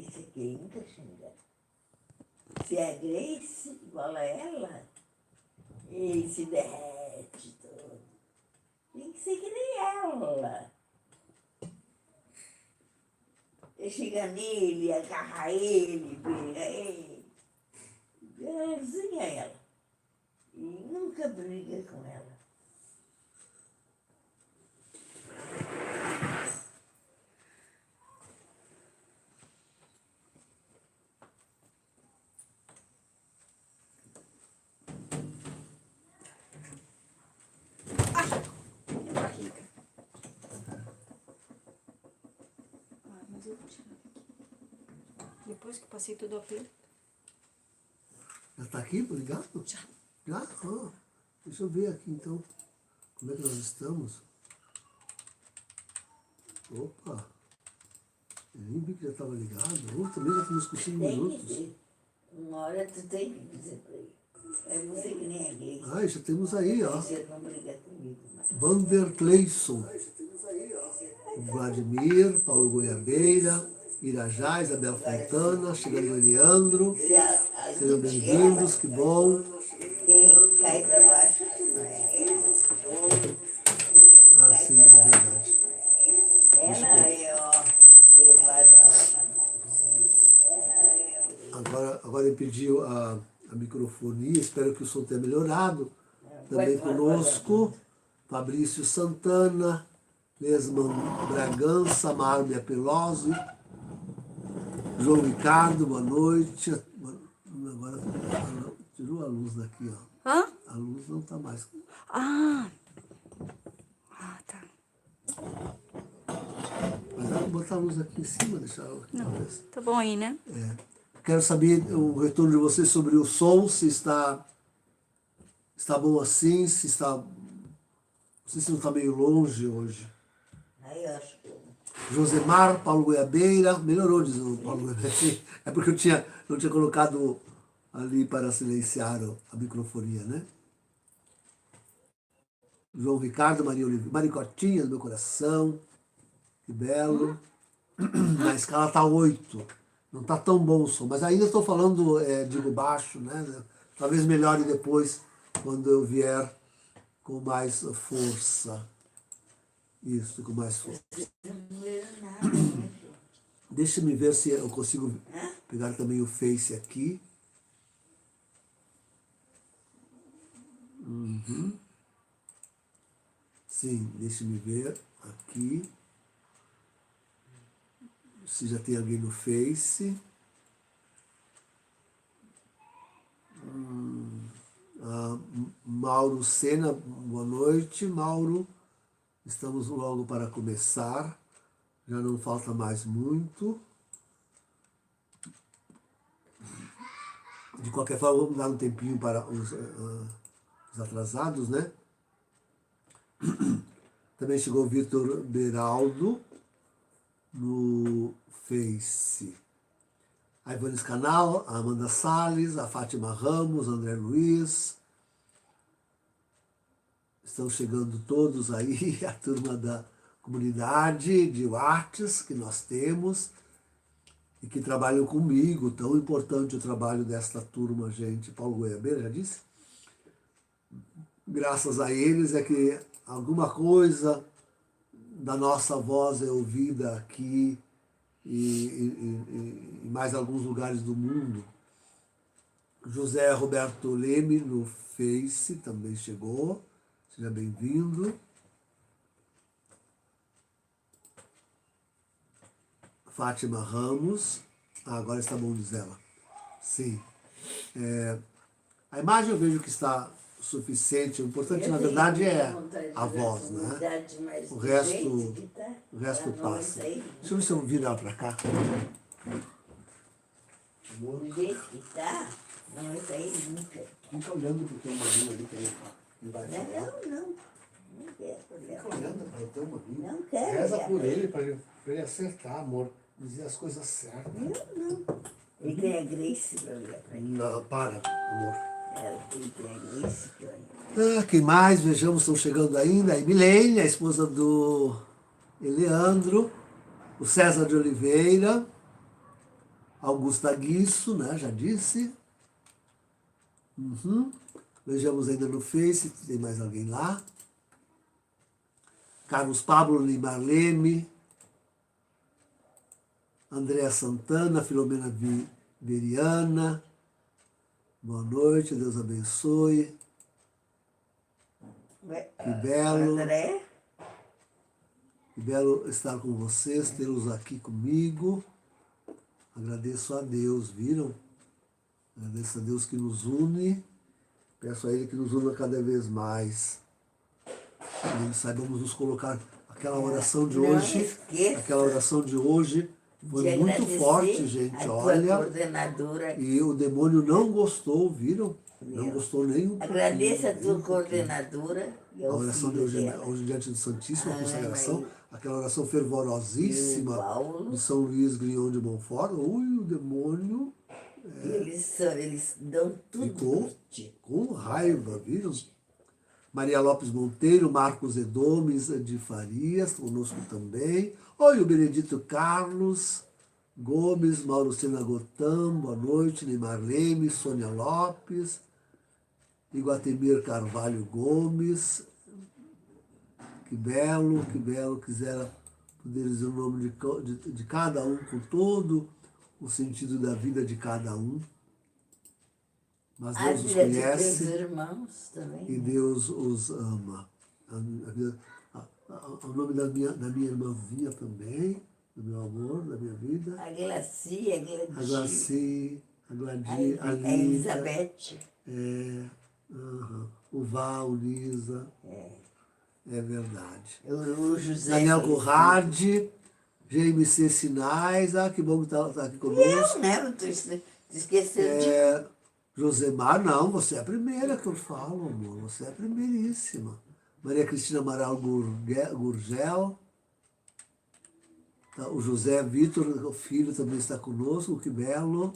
Esse aqui nunca xinga. Se é Grace, igual a ela, ele se derrete todo. Tem que ser que nem ela. Ele chega nele, agarra ele, briga ele. Igualzinha a ela. E nunca briga com ela. Minha barriga. Mas eu vou tirar aqui. Depois que passei tudo aquilo. Já está aqui, ligado? Já. Já? Ah, deixa eu ver aqui então. Como é que nós estamos? Opa! Eu nem vi que já estava ligado. Também já temos com 5 Tem que minutos. ser. Uma hora tu tem que dizer pra ele. É você que nem a Grace. Ah, já temos aí, ó. Você não briga comigo, mas... Vander Cleison. Vladimir, Paulo Goiabeira, Irajá, Isabel Fontana, chegando o Leandro. Se a Sejam bem-vindos, que bom. quem cai pra baixo, não é ela. Ah, sim, é verdade. Ela é, ó, levada na mãozinha. Agora eu pedi a microfonia, espero que o som tenha melhorado. Também conosco, Fabrício Santana, Lesman Bragança, Mármia Pelosi, João Ricardo, boa noite. Agora tirou a luz daqui, ó. Hã? A luz não está mais. Ah, tá. Mas dá para botar a luz aqui em cima, deixar ela aqui. Não, Talvez. tá bom aí, né? Quero saber o retorno de vocês sobre o som, se está bom assim, se está. Não sei se não está meio longe hoje. Aí eu acho que... Josemar, Paulo Goiabeira, melhorou, diz o Paulo Goiabeira. É porque eu não tinha colocado ali para silenciar a microfonia, né? João Ricardo, Maria Oliveira, Maricotinha do meu coração, que belo. Na escala está 8. Não está tão bom o som, mas ainda estou falando, digo baixo, né? Talvez melhore depois, quando eu vier com mais força. Isso, com mais força. Não vejo nada, né? Deixa-me ver se eu consigo pegar também o Face aqui. Sim, deixa-me ver aqui. Se já tem alguém no Face. Mauro Sena, boa noite, Mauro. Estamos logo para começar. Já não falta mais muito. De qualquer forma, vamos dar um tempinho para os atrasados, né? Também chegou o Vitor Beraldo no Face. A Ivanes Canal, a Amanda Salles, a Fátima Ramos, André Luiz. Estão chegando todos aí, a turma da comunidade de Whats que nós temos e que trabalham comigo. Tão importante o trabalho desta turma, gente. Paulo Goiabeira já disse? Graças a eles é que alguma coisa da nossa voz é ouvida aqui e em mais alguns lugares do mundo. José Roberto Leme no Face também chegou. Seja bem-vindo. Fátima Ramos. Agora está bom, diz ela. Sim. A imagem eu vejo que está suficiente. O importante, na verdade, é a voz, né? O resto passa. Deixa eu ver se eu viro ela para cá. Do jeito que tá, não vai sair nunca. Fica olhando para o teu marinho ali, que ele vai falar. Não. Não quero olhar. Fica olhando para o teu marinho. Não quero Reza olhar por pra ele, para ele acertar, amor. Dizer as coisas certas. Não. Ele tem a Grace para olhar para ele. Não, para, amor. Ele tem a Grace para olhar. Quem mais? Vejamos, estão chegando ainda. A Emilene, a esposa do Eleandro. O César de Oliveira. Augusta Guiço, né? Já disse. Vejamos ainda no Face, se tem mais alguém lá. Carlos Pablo Limar Leme. Andréa Santana, Filomena Veriana. Boa noite, Deus abençoe. Que belo. André? Que belo estar com vocês, tê-los aqui comigo. Agradeço a Deus, viram? Agradeço a Deus que nos une. Peço a Ele que nos una cada vez mais. Que saibamos nos colocar. Aquela oração de hoje. Aquela oração de hoje foi muito forte, gente. Olha. Coordenadora. E o demônio não gostou, viram? Não gostou nem um pouquinho. Agradeço a tua coordenadora. A oração de hoje diante do Santíssimo, a consagração, aquela oração fervorosíssima de São Luís Grignon de Montfort. Ui, o demônio Eles dão tudo. ficou com raiva, viram? Maria Lopes Monteiro, Marcos Edomes de Farias, conosco também. Oi, o Benedito Carlos Gomes, Mauricina Gotam, boa noite, Neymar Leme, Sônia Lopes, Iguatemir Carvalho Gomes, que belo, quisera poder dizer o nome de cada um, com todo o sentido da vida de cada um. Mas Deus os conhece irmãos também, e Deus os ama. O nome da minha irmãzinha também, do meu amor, da minha vida. a Glaci, a A Glaci, a Gladir, a a Lisa. Elizabeth. O Val, Lisa. É verdade. O José. Daniel Conrad, GMC Sinais. Ah, que bom que está aqui conosco. Eu, né? Tu esqueceu de... Josemar, não, você é a primeira que eu falo, amor. Você é a primeiríssima. Maria Cristina Amaral Gurgel. Tá, o José Vitor, o filho, também está conosco, que belo.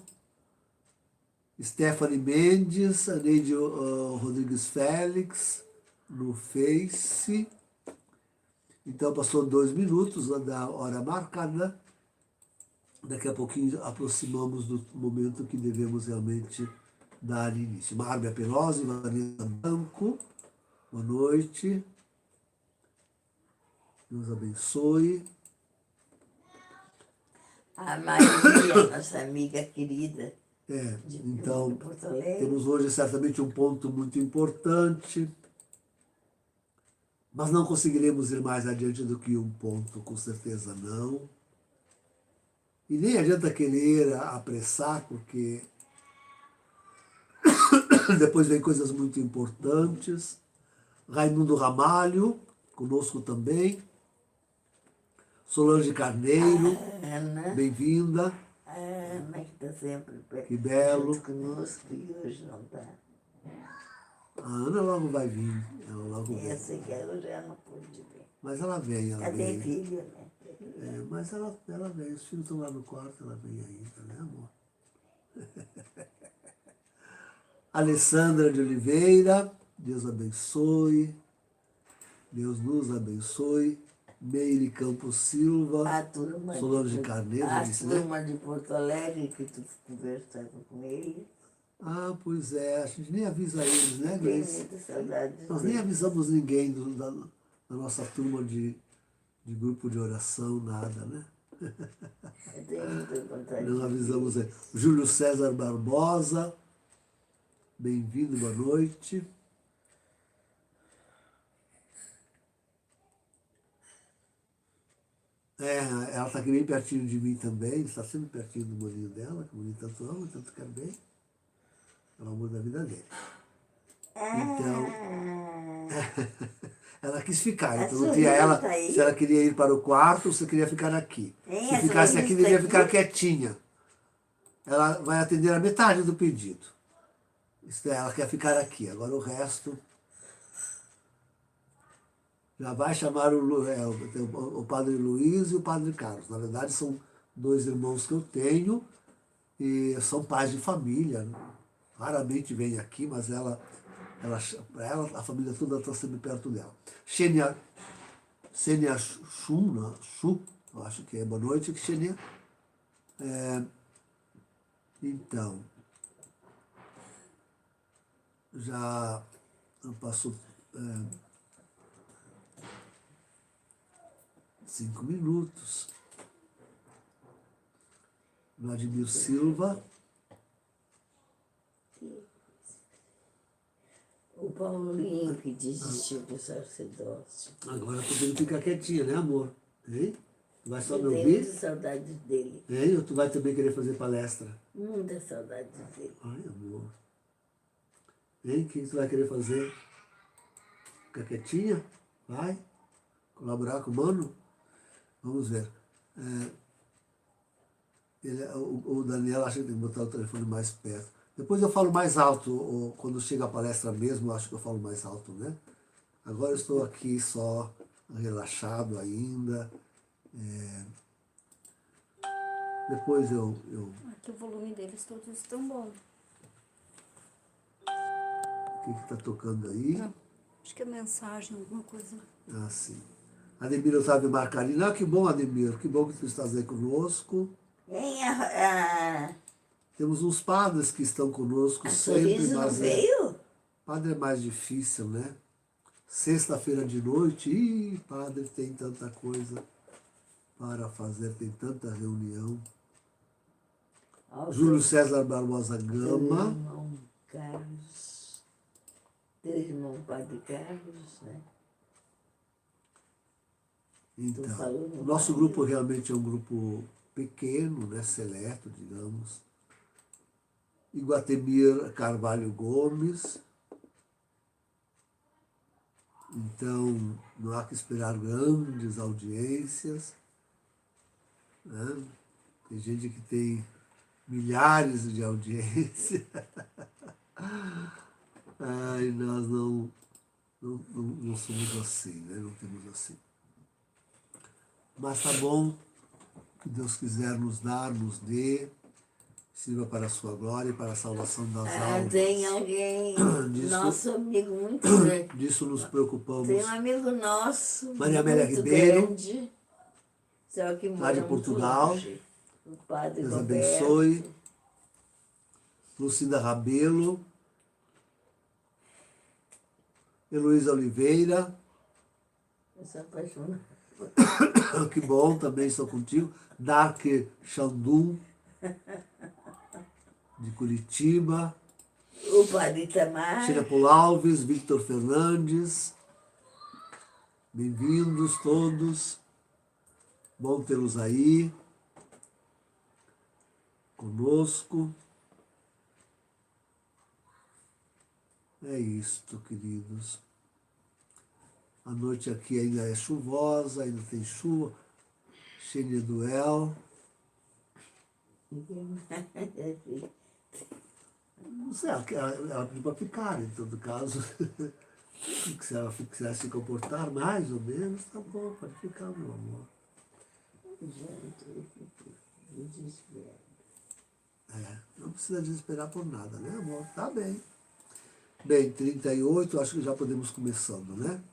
Stephanie Mendes, a Neide Rodrigues Félix, no Face. Então, passou 2 minutos da hora marcada. Daqui a pouquinho aproximamos do momento que devemos realmente dar início. Márcia Pelosi, Vanessa Branco, boa noite. Deus abençoe. A Maria, nossa amiga querida. Então, de Porto Alegre. Temos hoje certamente um ponto muito importante, mas não conseguiremos ir mais adiante do que um ponto, com certeza não. E nem adianta querer apressar, porque depois vem coisas muito importantes. Raimundo Ramalho, conosco também. Solange Carneiro, bem-vinda. A Ana, que está sempre Que belo. junto conosco e hoje não está. A Ana logo vai vir. Ela logo vem. Eu sei que hoje ela não pôde vir. Mas ela vem, ela Ela tem vem. filho, né? Mas ela vem. Os filhos estão lá no quarto, ela vem ainda, né, amor? Alessandra de Oliveira, Deus abençoe. Deus nos abençoe. Meire Campos Silva, A turma Solange Carneiro, a disse, né? turma de Porto Alegre, que tu conversava com ele. Ah, pois é, a gente nem avisa eles, né, Tenho Grace? muita saudade Nós nem avisamos ninguém da nossa turma de grupo de oração, nada, né? Eu tenho muita vontade. Não avisamos ele. Júlio César Barbosa, bem-vindo, boa noite. Ela está aqui bem pertinho de mim também, está sempre pertinho do molinho dela, que o molinho tanto ama, tanto quer bem. É o amor da vida dele. Então, ela quis ficar. Eu perguntei a ela se ela queria ir para o quarto ou se queria ficar aqui. Se ficasse aqui, devia ficar quietinha. Ela vai atender a metade do pedido. Ela quer ficar aqui. Agora o resto... Já vai chamar o padre Luiz e o padre Carlos. Na verdade, são 2 irmãos que eu tenho e são pais de família. Raramente vêm aqui, mas para ela, a família toda está sempre perto dela. Xenia Chu, eu acho que é boa noite, Xenia. Então, já passou 5 minutos. Vladimir Silva. O Paulinho que desistiu do sacerdócio. Agora podendo ficar quietinha, né, amor? Hein? Tu vai só me Eu tenho ouvir? muita saudade dele. Hein? Ou tu vai também querer fazer palestra? Muita saudade dele. Ai, amor. Hein? O que tu vai querer fazer? Ficar quietinha? Vai? Colaborar com o mano? Vamos ver. O Daniel acha que tem que botar o telefone mais perto. Depois eu falo mais alto, quando chega a palestra mesmo, eu acho que eu falo mais alto, né? Agora eu estou aqui só relaxado ainda. Depois eu... Aqui o volume deles todos estão bom. O que está tocando aí? Não, acho que é mensagem, alguma coisa. Ah, sim. Ademir Otávio Marcarina. Ah, que bom, Ademir. Que bom que tu estás aí conosco. Quem Temos uns padres que estão conosco a sempre, Sorriso não mas veio? padre é mais difícil, né? Sexta-feira de noite, padre, tem tanta coisa para fazer, tem tanta reunião. Júlio César Barbosa Teu Gama. irmão Carlos. Teu irmão Padre Carlos, né? Então, falou no o nosso padre. grupo realmente é um grupo pequeno, né? Seleto, digamos. Iguatemir Carvalho Gomes. Então, não há que esperar grandes audiências, né? Tem gente que tem milhares de audiências. Ai, nós não somos assim, né? Não temos assim. Mas tá bom, que Deus quiser nos dar, nos dê, sirva para a sua glória e para a salvação das almas. Tem alguém, nosso amigo muito grande. Disso nos preocupamos. Tem um amigo nosso, Maria Amélia muito Ribeiro, grande, só que lá mora de muito Portugal. longe. O Padre Deus Roberto. abençoe. Lucinda Rabelo. Heloísa Oliveira. Eu sou apaixonada. Que bom, também estou contigo. Dark Xandum, de Curitiba. O Padre Itamar. Sheila Paul Alves, Victor Fernandes. Bem-vindos todos. Bom tê-los aí conosco. É isto, queridos. A noite aqui ainda é chuvosa, ainda tem chuva. Xenia Duel. Não sei, ela pediu para ficar, em todo caso. Se ela quiser se comportar mais ou menos, tá bom, pode ficar, meu amor. Não precisa desesperar por nada, né, amor? Tá bem. Bem, 38, acho que já podemos começando, né?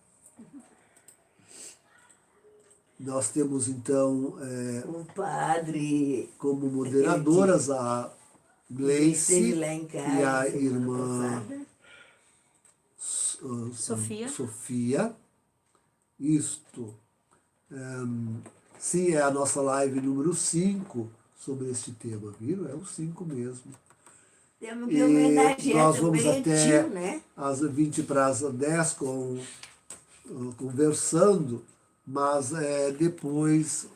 Nós temos, então, O padre como moderadoras a Gleice lá em casa, e a semana irmã passada. Sofia. Isto. Sim, é a nossa live número 5 sobre este tema, viram? É o 5 mesmo. Temos que homenagear nós vamos também até o tio, né? às 20 para as 10 conversando, mas depois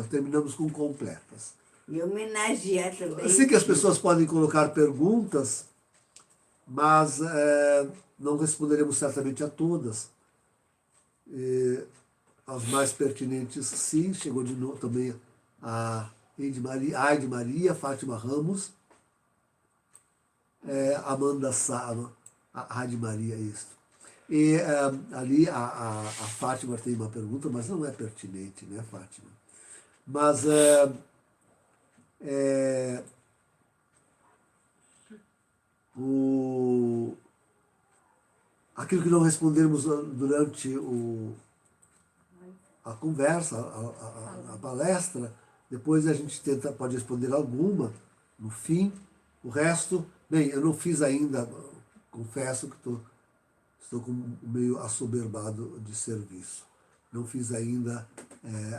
terminamos com completas. E homenagear também Sei que o as tio. pessoas podem colocar perguntas, mas não responderemos certamente a todas. As mais pertinentes, sim. Chegou de novo também a Aide Maria, Fátima Ramos, Amanda Sá, a Rádio Maria, isso. E ali a Fátima tem uma pergunta, mas não é pertinente, né, Fátima? Mas aquilo que não respondemos durante a conversa, a palestra, depois a gente pode responder alguma, no fim. O resto, bem, eu não fiz ainda, confesso que estou meio assoberbado de serviço. Não fiz ainda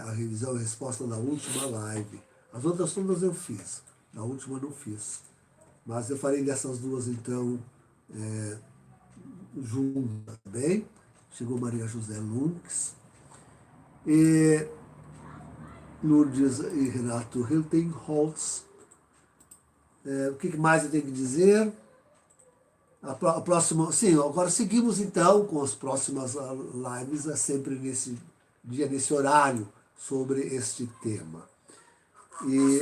a revisão, a resposta da última live. As outras todas eu fiz, a última não fiz. Mas eu farei dessas duas, então, juntas, tá bem? Chegou Maria José Lunks. E Lourdes e Renato Hiltenholz. O que mais eu tenho que dizer? A próxima, sim, agora seguimos então com as próximas lives, sempre nesse dia, nesse horário, sobre este tema. E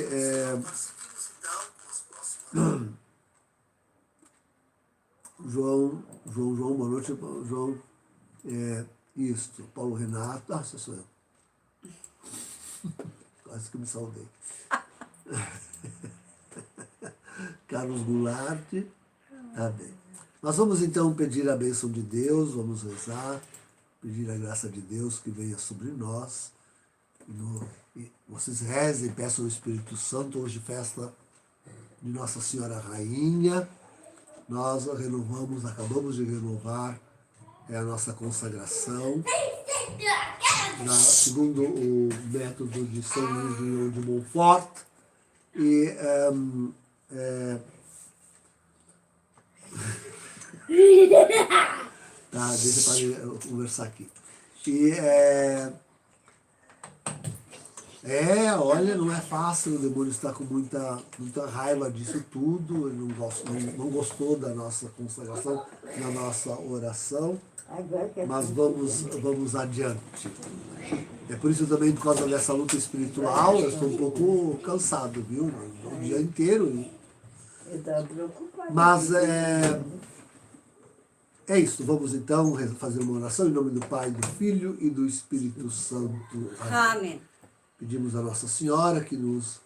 João, boa noite, João. Isto, Paulo Renato. Esse sou eu. Quase que me saudei. Carlos Goulart. Tá bem. Nós vamos então pedir a bênção de Deus, vamos rezar, pedir a graça de Deus que venha sobre nós. E vocês rezem, peçam ao Espírito Santo, hoje festa de Nossa Senhora Rainha. Nós acabamos de renovar a nossa consagração, segundo o método de São Luís de Montfort. E tá, deixa eu conversar aqui. E olha, não é fácil, o demônio está com muita raiva disso tudo, ele não gostou da nossa consagração, da nossa oração, mas vamos adiante. É por isso também, por causa dessa luta espiritual, eu estou um pouco cansado, viu? O dia inteiro. Eu estava preocupada. Mas é isso, vamos então fazer uma oração em nome do Pai, do Filho e do Espírito Santo. Amém. Pedimos a Nossa Senhora que nos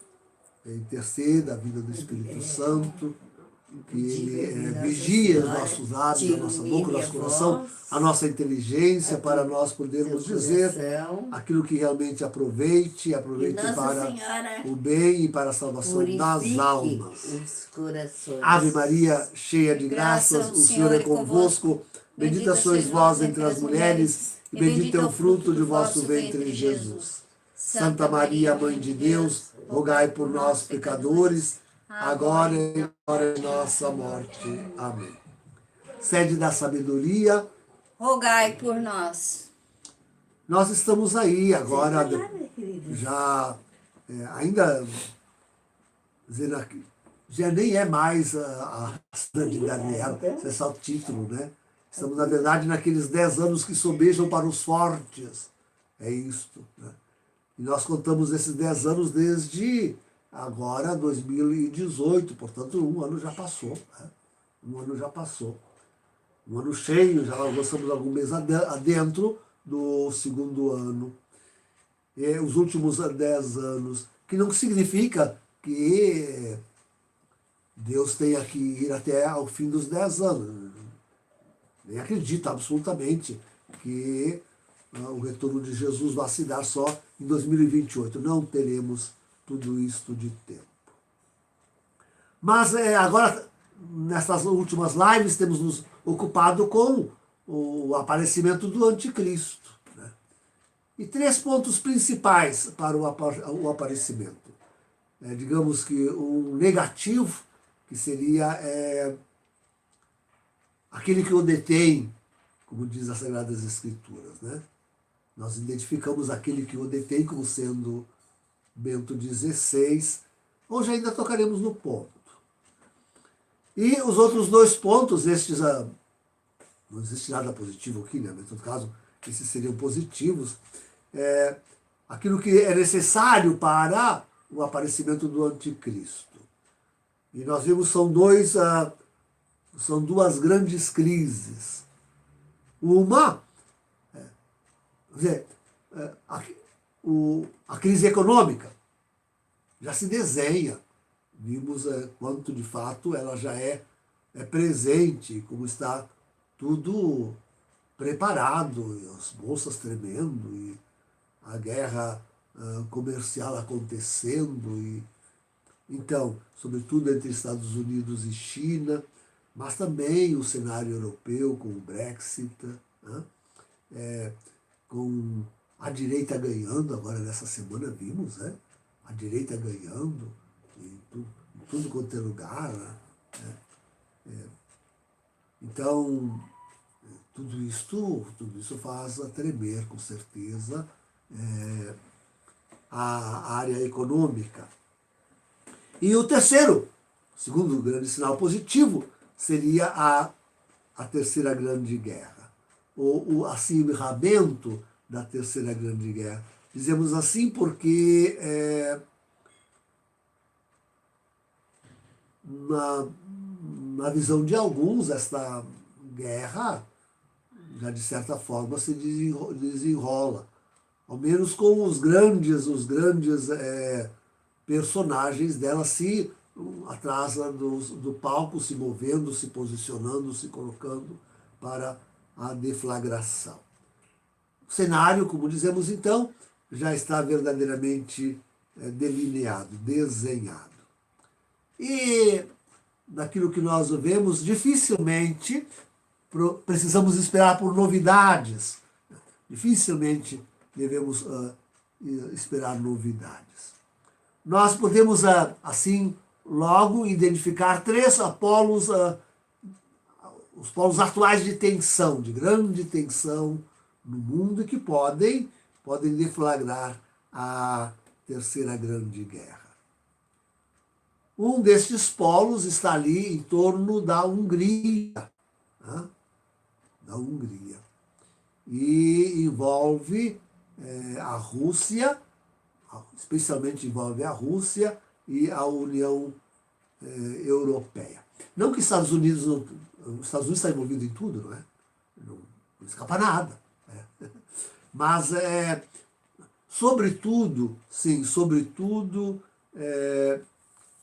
interceda a vida do Espírito Santo, que Ele vigie os nossos lábios, a nossa boca, o nosso coração, a nossa inteligência, para nós podermos dizer aquilo que realmente aproveite para o bem e para a salvação das almas. Os corações. Ave Maria, cheia de graças, o Senhor é convosco. Bendita sois vós entre as mulheres, e bendito é o fruto de vosso ventre, Jesus. Santa Maria, Mãe de Deus, rogai por nós, pecadores, agora e na hora de nossa morte. Amém. Sede da sabedoria, Rogai por nós. nós estamos aí agora, já ainda dizendo aqui, já nem é mais a cidade de Daniel, isso é só o título, né? Estamos, na verdade, naqueles 10 anos que sobejam para os fortes. É isto, né? E nós contamos esses 10 anos desde agora, 2018, portanto, um ano já passou. Né? Um ano já passou. Um ano cheio, já gostamos algum mês adentro do segundo ano. E os últimos 10 anos, que não significa que Deus tenha que ir até ao fim dos 10 anos. Nem acredito absolutamente que o retorno de Jesus vai se dar só em 2028. Não teremos tudo isto de tempo. Mas agora, nessas últimas lives, temos nos ocupado com o aparecimento do Anticristo. Né? E 3 pontos principais para o aparecimento. Digamos que um negativo, que seria aquele que o detém, como diz as Sagradas Escrituras, né? Nós identificamos aquele que o detém como sendo Bento XVI. Hoje ainda tocaremos no ponto. E os outros 2 pontos, estes, não existe nada positivo aqui, né? Mas, em todo caso, esses seriam positivos. Aquilo que é necessário para o aparecimento do Anticristo. E nós vimos são 2 grandes crises. Uma, a crise econômica já se desenha. Vimos quanto de fato ela já é presente, como está tudo preparado, e as bolsas tremendo, e a guerra comercial acontecendo, e Então, sobretudo entre Estados Unidos e China, mas também o cenário europeu com o Brexit, né? Com a direita ganhando, agora nessa semana vimos, né? A direita ganhando em tudo quanto é lugar. Né? Então, tudo isso faz tremer, com certeza, a área econômica. E o terceiro, segundo grande sinal positivo, seria a Terceira Grande Guerra, ou o acirramento da Terceira Grande Guerra. Dizemos assim porque na visão de alguns, esta guerra já de certa forma se desenrola, ao menos com os grandes personagens dela se atrás do palco, se movendo, se posicionando, se colocando para a deflagração. O cenário, como dizemos então, já está verdadeiramente delineado, desenhado. E naquilo que nós vemos, dificilmente precisamos esperar por novidades. Dificilmente devemos esperar novidades. Nós podemos, assim, logo identificar três polos, os polos atuais de tensão, de grande tensão no mundo, que podem deflagrar a Terceira Grande Guerra. Um destes polos está ali em torno da Hungria, né? Da Hungria. E envolve a Rússia, especialmente envolve a Rússia e a União Europeia. Não que os Estados Unidos está envolvido em tudo, não é? Não escapa nada. Né? Mas, sobretudo,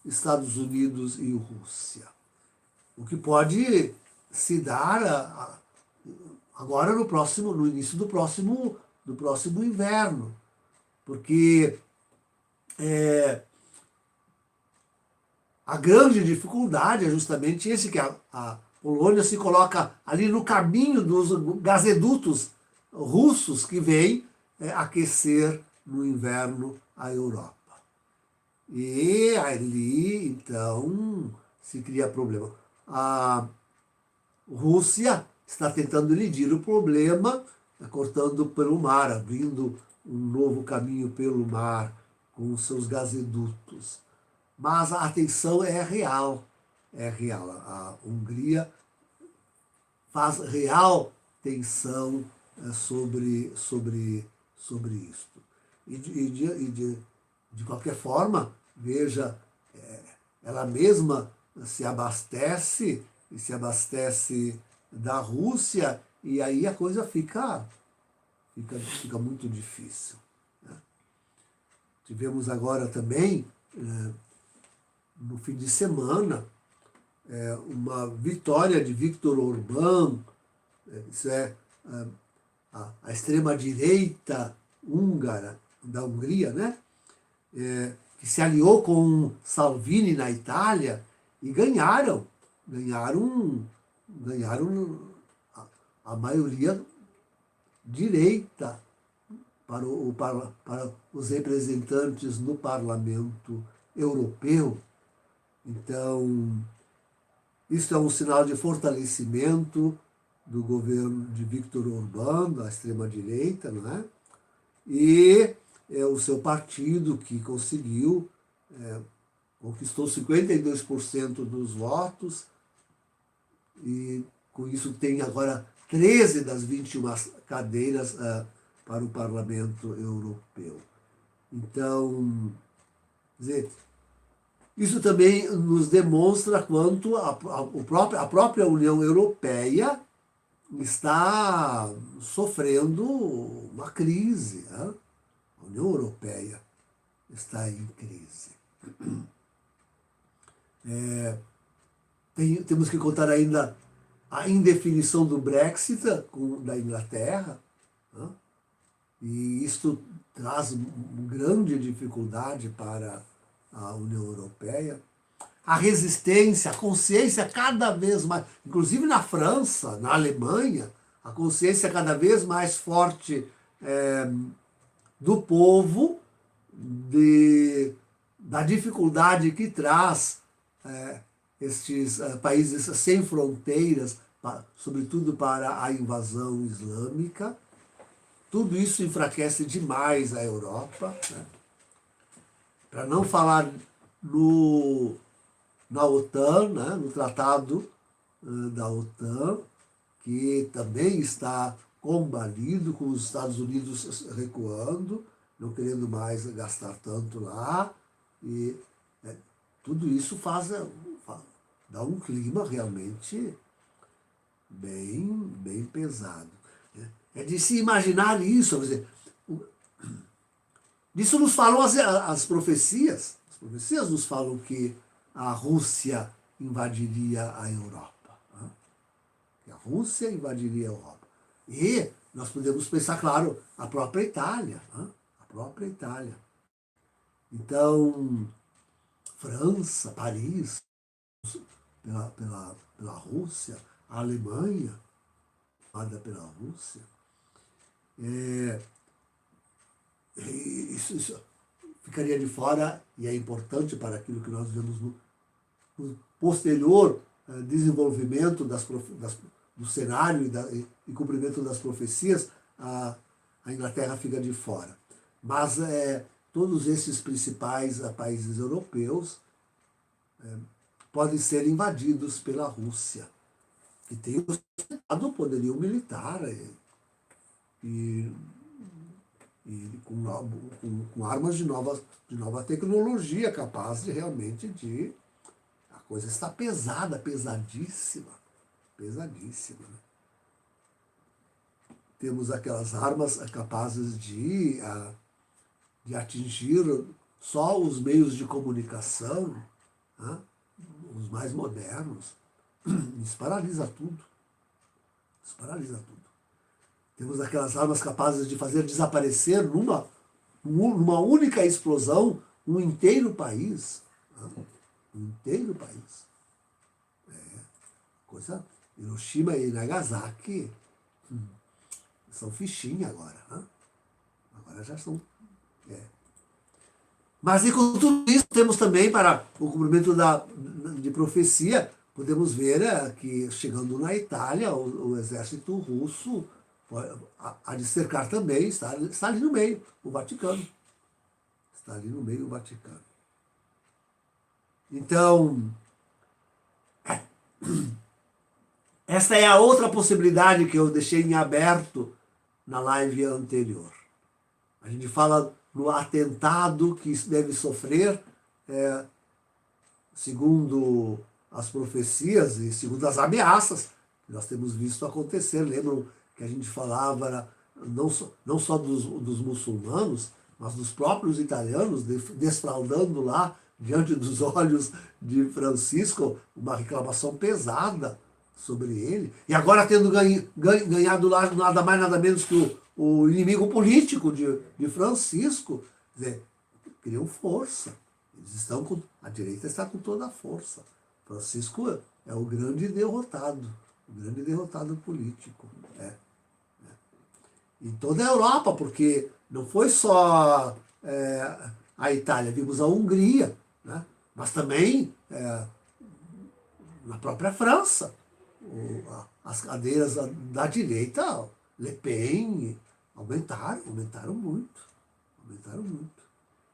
Estados Unidos e Rússia. O que pode se dar agora no início do próximo inverno. Porque a grande dificuldade é justamente esse, que a Polônia se coloca ali no caminho dos gasodutos russos que vêm aquecer no inverno a Europa. E ali, então, se cria problema. A Rússia está tentando lidir o problema, cortando pelo mar, abrindo um novo caminho pelo mar com os seus gasodutos. Mas a tensão é real. A Hungria faz real tensão sobre isto. E de qualquer forma, veja, ela mesma se abastece da Rússia, e aí a coisa fica muito difícil. Né? Tivemos agora também, no fim de semana, uma vitória de Viktor Orbán, isso é, a extrema-direita húngara, da Hungria, né? Que se aliou com Salvini na Itália e ganharam a maioria direita para os representantes no Parlamento Europeu. Então, isso é um sinal de fortalecimento do governo de Viktor Orbán, da extrema-direita, não é? E é o seu partido que conquistou 52% dos votos, e com isso tem agora 13 das 21 cadeiras para o Parlamento Europeu. Então, quer dizer, isso também nos demonstra quanto a própria União Europeia está sofrendo uma crise. Né? A União Europeia está em crise. Temos que contar ainda a indefinição do Brexit da Inglaterra, né? E isto traz uma grande dificuldade para a União Europeia, a resistência, a consciência cada vez mais, inclusive na França, na Alemanha, a consciência cada vez mais forte do povo, da dificuldade que traz estes países sem fronteiras, sobretudo para a invasão islâmica. Tudo isso enfraquece demais a Europa, né? Para não falar na OTAN, né? No tratado da OTAN, que também está combalido, com os Estados Unidos recuando, não querendo mais gastar tanto lá. E tudo isso dá um clima realmente bem pesado. É de se imaginar isso. Quer dizer, disso nos falam as profecias. As profecias nos falam que a Rússia invadiria a Europa. Né? Que a Rússia invadiria a Europa. E nós podemos pensar, claro, a própria Itália. Né? A própria Itália. Então, França, Paris, pela Rússia, a Alemanha, tomada pela Rússia. Isso ficaria de fora, e é importante para aquilo que nós vemos no posterior desenvolvimento do cenário e cumprimento das profecias, a Inglaterra fica de fora. Mas todos esses principais países europeus podem ser invadidos pela Rússia, que tem o poderio militar e com armas de nova tecnologia, capaz de realmente A coisa está pesada, pesadíssima. Pesadíssima. Né? Temos aquelas armas capazes de atingir só os meios de comunicação, né? Os mais modernos. Isso paralisa tudo. Isso paralisa tudo. Temos aquelas armas capazes de fazer desaparecer numa única explosão um inteiro país. Né? Um inteiro país. Coisa. Hiroshima e Nagasaki são fichinha agora. Né? Agora já são. Mas e com tudo isso, temos também, para o cumprimento de profecia, podemos ver que, chegando na Itália, o exército russo há de cercar também, está ali no meio, o Vaticano. Está ali no meio o Vaticano. Então, esta é a outra possibilidade que eu deixei em aberto na live anterior. A gente fala no atentado que deve sofrer, segundo as profecias e segundo as ameaças que nós temos visto acontecer. Lembram que a gente falava não só dos muçulmanos, mas dos próprios italianos, desfraudando lá, diante dos olhos de Francisco, uma reclamação pesada sobre ele. E agora tendo ganhado lá nada mais nada menos que o inimigo político de Francisco, quer dizer, criam força. A direita está com toda a força. Francisco é o grande derrotado político. Em toda a Europa, porque não foi só a Itália, vimos a Hungria, né? Mas também na própria França. As cadeiras da direita, Le Pen, aumentaram muito.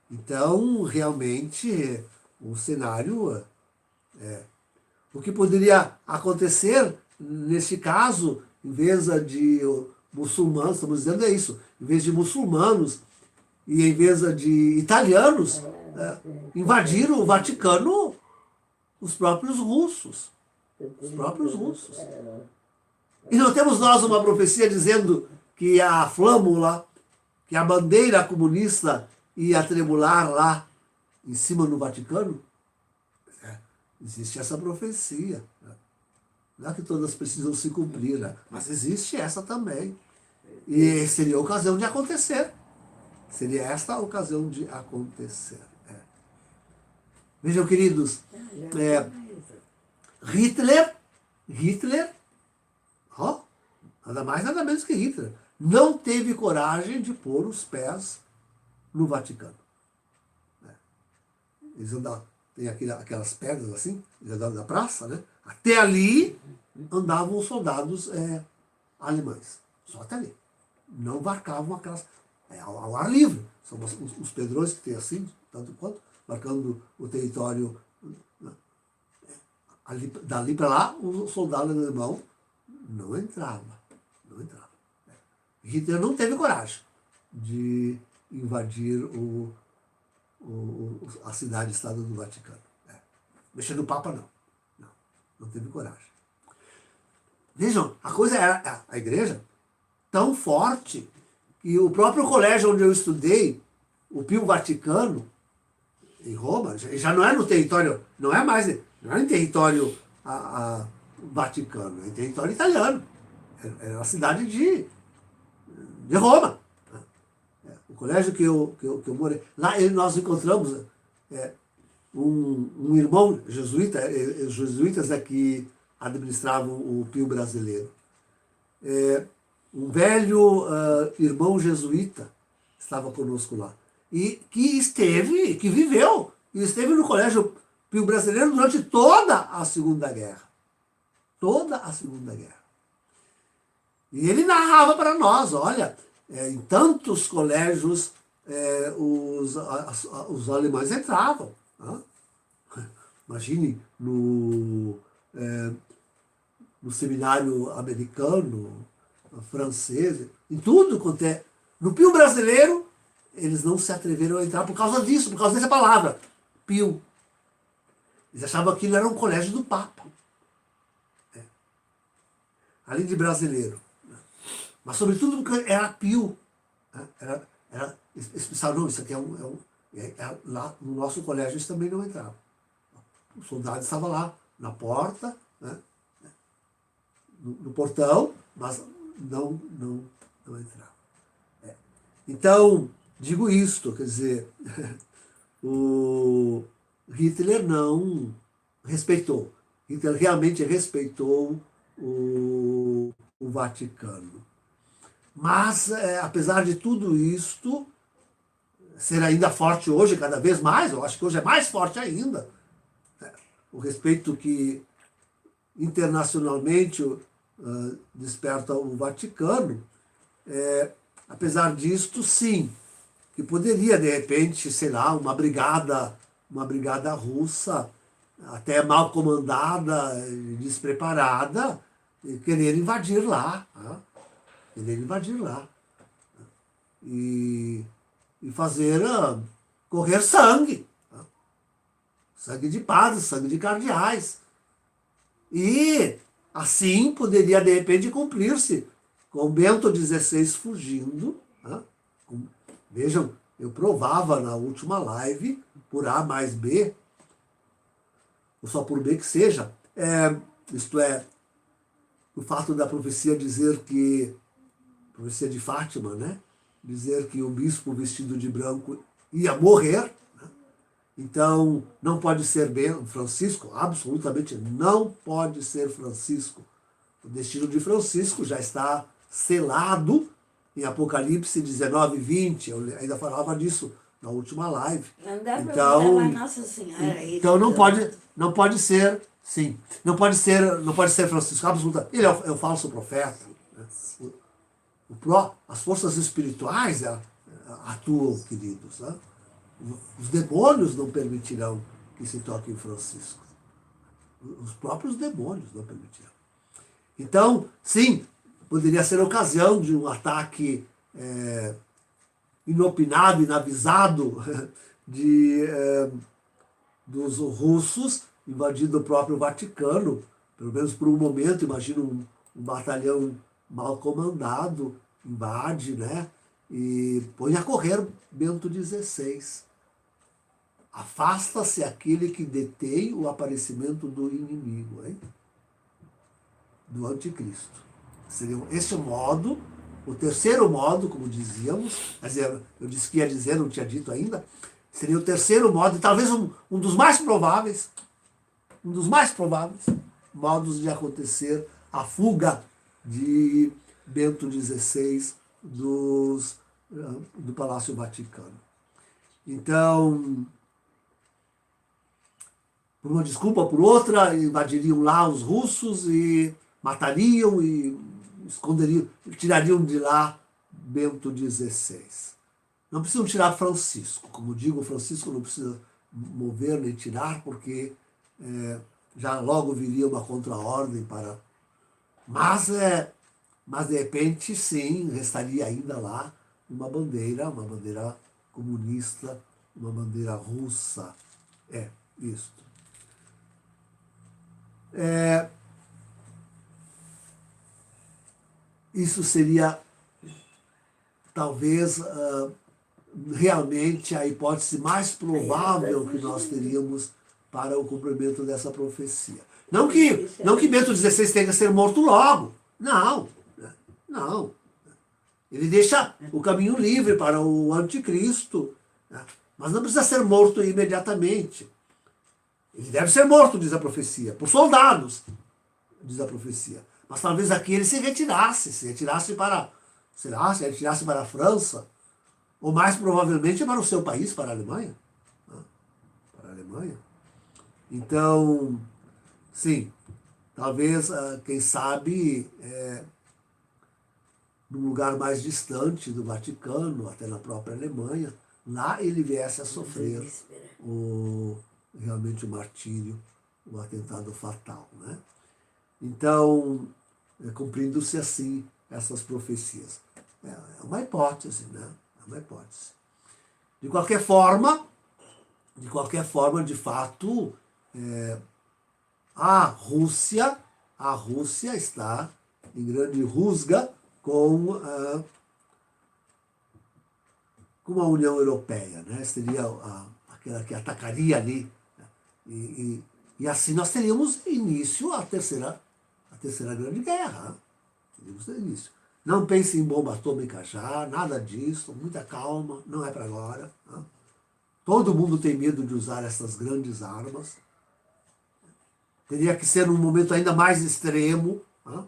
Então, realmente, o cenário... o que poderia acontecer, nesse caso, em vez de muçulmanos, estamos dizendo isso, em vez de muçulmanos e em vez de italianos, invadiram o Vaticano os próprios russos. E não temos nós uma profecia dizendo que a flâmula, que a bandeira comunista ia tremular lá em cima no Vaticano? Existe essa profecia. Não é que todas precisam se cumprir, né? Mas existe essa também. E seria a ocasião de acontecer. Seria esta a ocasião de acontecer. Vejam, queridos, é, Hitler, ó, nada mais nada menos que Hitler, não teve coragem de pôr os pés no Vaticano. Eles andavam, tem aquelas pedras assim, eles andavam na praça, né? Até ali andavam os soldados alemães, só até ali. Não marcavam aquelas, ao ar livre. São os pedrões que tem assim, tanto quanto, marcando o território. Né? Ali, dali para lá, o soldado alemão não entrava. Não entrava. Hitler não teve coragem de invadir a cidade-estado do Vaticano. Mexer no Papa, não teve coragem. Vejam, a coisa era a igreja tão forte que o próprio colégio onde eu estudei, o Pio Vaticano, em Roma, já não é no território, não é em território Vaticano, é em território italiano. Era a cidade de Roma. O colégio que eu morei, lá nós encontramos um irmão jesuíta, os jesuítas que administravam o Pio brasileiro. Um velho irmão jesuíta estava conosco lá. E que viveu no Colégio Pio Brasileiro durante toda a Segunda Guerra. Toda a Segunda Guerra. E ele narrava para nós, olha, em tantos colégios os alemães entravam. Né? Imagine no seminário americano, francês, em tudo quanto é. No Pio Brasileiro, eles não se atreveram a entrar por causa disso, por causa dessa palavra, Pio. Eles achavam que aquilo era um colégio do Papa. Além de brasileiro. Mas, sobretudo, porque era Pio. Era especial, não, isso aqui lá no nosso colégio isso também não entrava. O soldado estava lá, na porta, né, no portão, mas não entrava. Então, digo isto, quer dizer, o Hitler não respeitou. Hitler realmente respeitou o Vaticano. Mas, apesar de tudo isto, ser ainda forte hoje, cada vez mais, eu acho que hoje é mais forte ainda, o respeito que internacionalmente desperta o Vaticano, apesar disto, sim, que poderia, de repente, sei lá, uma brigada russa, até mal comandada, despreparada, querer invadir lá. E fazer correr sangue. Sangue de padres, sangue de cardeais. E assim poderia, de repente, cumprir-se com Bento XVI fugindo. Vejam, eu provava na última live, por A mais B, ou só por B que seja, isto é, o fato da profecia dizer que, profecia de Fátima, né? Dizer que o bispo vestido de branco ia morrer. Né? Então, não pode ser Francisco, absolutamente não pode ser Francisco. O destino de Francisco já está selado em Apocalipse 19, 20. Eu ainda falava disso na última live. Não dá para botar Nossa Senhora aí. Então não pode ser, sim, não pode ser Francisco, absolutamente. Ele é o falso profeta. Né? As forças espirituais atuam, queridos. Né? Os demônios não permitirão que se toque em Francisco. Os próprios demônios não permitirão. Então, sim, poderia ser a ocasião de um ataque inopinado, inavisado dos russos invadindo o próprio Vaticano, pelo menos por um momento. Imagina um batalhão mal comandado, invade, né? E põe a correr Bento XVI. Afasta-se aquele que detém o aparecimento do inimigo, hein? Do anticristo. Seria esse o modo, o terceiro modo, como dizíamos, quer dizer, eu disse que ia dizer, não tinha dito ainda, Seria o terceiro modo, e talvez um dos mais prováveis, modos de acontecer a fuga de Bento XVI do Palácio Vaticano. Então, por uma desculpa ou por outra, invadiriam lá os russos e matariam e esconderiam, tirariam de lá Bento XVI. Não precisam tirar Francisco. Como digo, Francisco não precisa mover nem tirar, porque já logo viria uma contra-ordem para... Mas de repente, sim, restaria ainda lá uma bandeira comunista, uma bandeira russa. Isso. Isso seria, talvez, realmente a hipótese mais provável que nós teríamos para o cumprimento dessa profecia. Não que Bento XVI tenha que ser morto logo. Não. Ele deixa o caminho livre para o anticristo, né? Mas não precisa ser morto imediatamente. Ele deve ser morto, diz a profecia, por soldados, diz a profecia. Mas talvez aqui ele se retirasse para, se retirasse para a França, ou mais provavelmente para o seu país, para a Alemanha. Né? Para a Alemanha. Então, sim, talvez, quem sabe, num lugar mais distante do Vaticano, até na própria Alemanha, lá ele viesse a sofrer realmente o martírio, o atentado fatal. Né? Então, cumprindo-se assim essas profecias. É uma hipótese, né? É uma hipótese. De qualquer forma, de fato, a Rússia está em grande rusga com a União Europeia, né? Seria aquela que atacaria ali, né? E assim nós teríamos início à terceira Grande Guerra. Teríamos início. Não pense em bomba atômica já, nada disso, muita calma, não é para agora. Né? Todo mundo tem medo de usar essas grandes armas. Teria que ser num momento ainda mais extremo, né?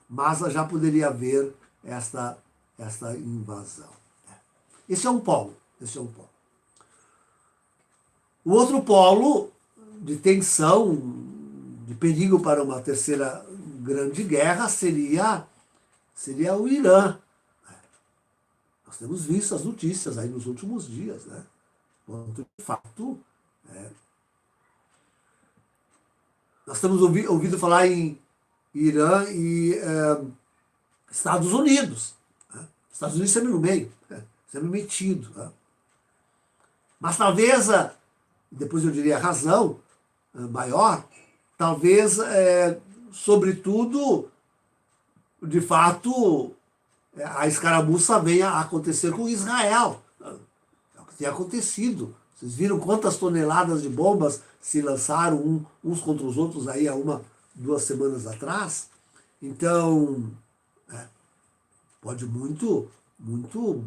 Mas já poderia haver esta invasão. Esse é um polo. O outro polo de tensão, de perigo para uma terceira grande guerra seria o Irã. Nós temos visto as notícias aí nos últimos dias, né? Quanto de fato, nós temos ouvido falar em Irã e Estados Unidos. Né? Estados Unidos sempre no meio, sempre metido. Né? Mas talvez, depois eu diria a razão maior, talvez, sobretudo, de fato, a escaramuça venha a acontecer com Israel. É o que tem acontecido. Vocês viram quantas toneladas de bombas se lançaram uns contra os outros aí há 2 semanas atrás? Então, pode muito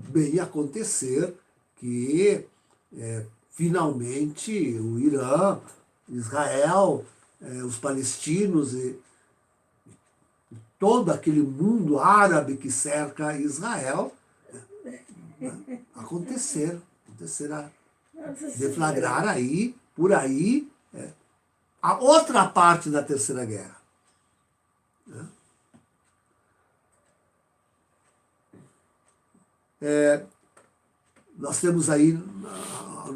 bem acontecer que finalmente o Irã, Israel, os palestinos e todo aquele mundo árabe que cerca Israel acontecerá. Deflagrar aí, por aí, a outra parte da Terceira Guerra. Nós temos aí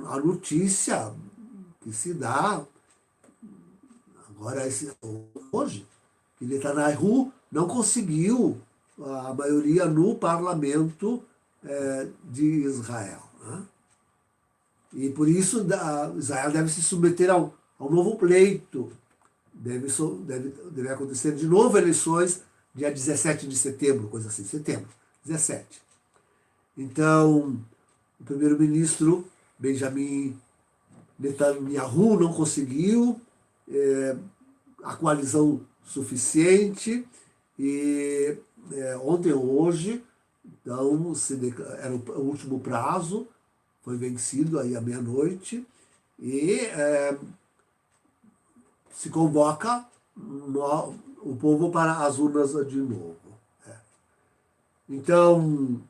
a notícia que se dá agora hoje, que Netanyahu não conseguiu a maioria no parlamento de Israel. Né? E por isso Israel deve se submeter ao novo pleito. Deve acontecer de novo eleições dia 17 de setembro, coisa assim, 17. Então, o primeiro-ministro Benjamin Netanyahu não conseguiu a coalizão suficiente e ontem ou hoje Então, era o último prazo, foi vencido aí à meia-noite, e se convoca o povo para as urnas de novo. Então,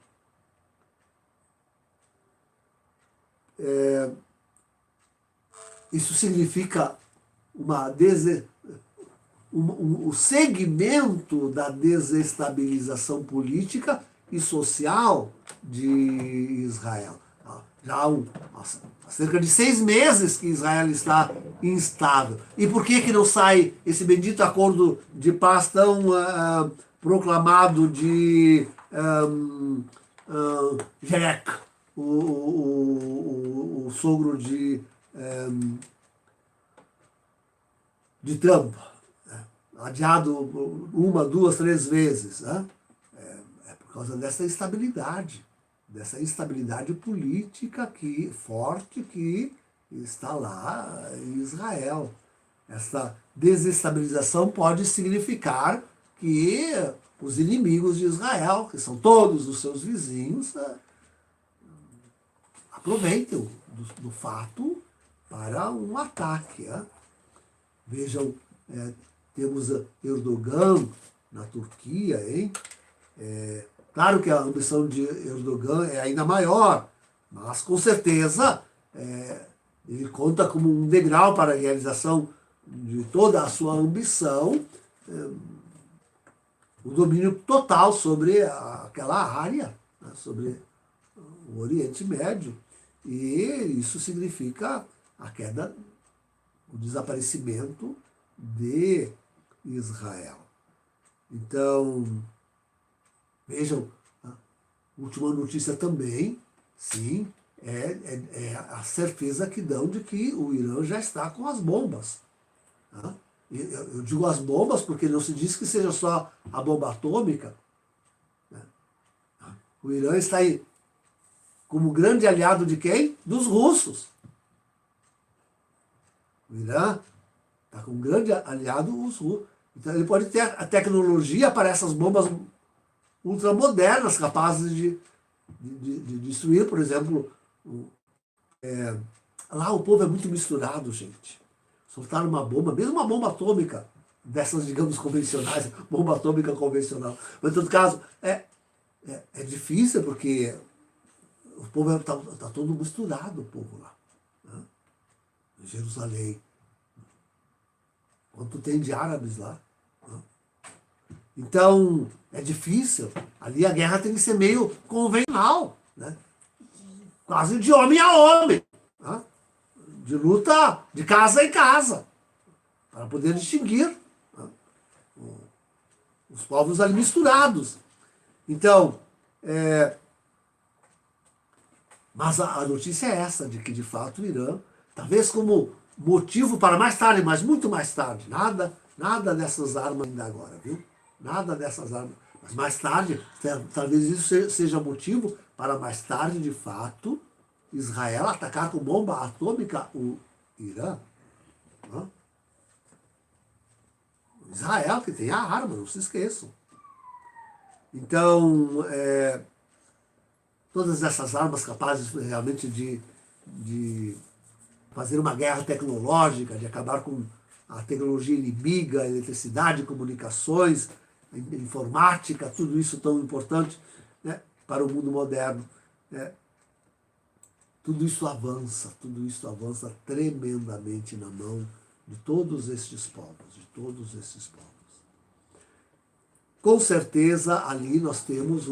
isso significa o segmento da desestabilização política e social de Israel. Já há cerca de 6 meses que Israel está instável. E por que não sai esse bendito acordo de paz tão proclamado de Jerek, o sogro de Trump, adiado 1, 2, 3 vezes, né? É por causa dessa instabilidade política forte que está lá em Israel. Essa desestabilização pode significar que os inimigos de Israel, que são todos os seus vizinhos, aproveitem do fato para um ataque. Vejam, temos Erdogan na Turquia, hein? Claro que a ambição de Erdogan é ainda maior, mas com certeza ele conta como um degrau para a realização de toda a sua ambição, o domínio total sobre aquela área, né, sobre o Oriente Médio. E isso significa a queda, o desaparecimento de Israel. Então, vejam, a última notícia também, sim, é a certeza que dão de que o Irã já está com as bombas. Tá? Eu digo as bombas porque não se diz que seja só a bomba atômica. Né? O Irã está aí como grande aliado de quem? Dos russos. O Irã está como grande aliado os russos. Então ele pode ter a tecnologia para essas bombas ultramodernas, capazes de destruir, por exemplo. Lá o povo é muito misturado, gente. Soltaram uma bomba, mesmo uma bomba atômica, dessas, digamos, convencionais, bomba atômica convencional. Mas, em todo caso, é difícil, porque o povo está todo misturado, o povo lá. Né? Em Jerusalém. Quanto tem de árabes lá. Né? Então, é difícil. Ali a guerra tem que ser meio convencional, né? Quase de homem a homem. Né? De luta de casa em casa, para poder distinguir, né, os povos ali misturados. Então, mas a notícia é essa, de que de fato o Irã, talvez como motivo para mais tarde, mas muito mais tarde, nada dessas armas ainda agora, viu? Nada dessas armas. Mas mais tarde, talvez isso seja motivo para mais tarde, de fato, Israel atacar com bomba atômica o Irã. Né? Israel, que tem a arma, não se esqueçam. Então, todas essas armas capazes realmente de fazer uma guerra tecnológica, de acabar com a tecnologia inimiga, a eletricidade, comunicações, a informática, tudo isso tão importante, né, para o mundo moderno. Tudo isso avança tremendamente na mão de todos estes povos, Com certeza, ali nós temos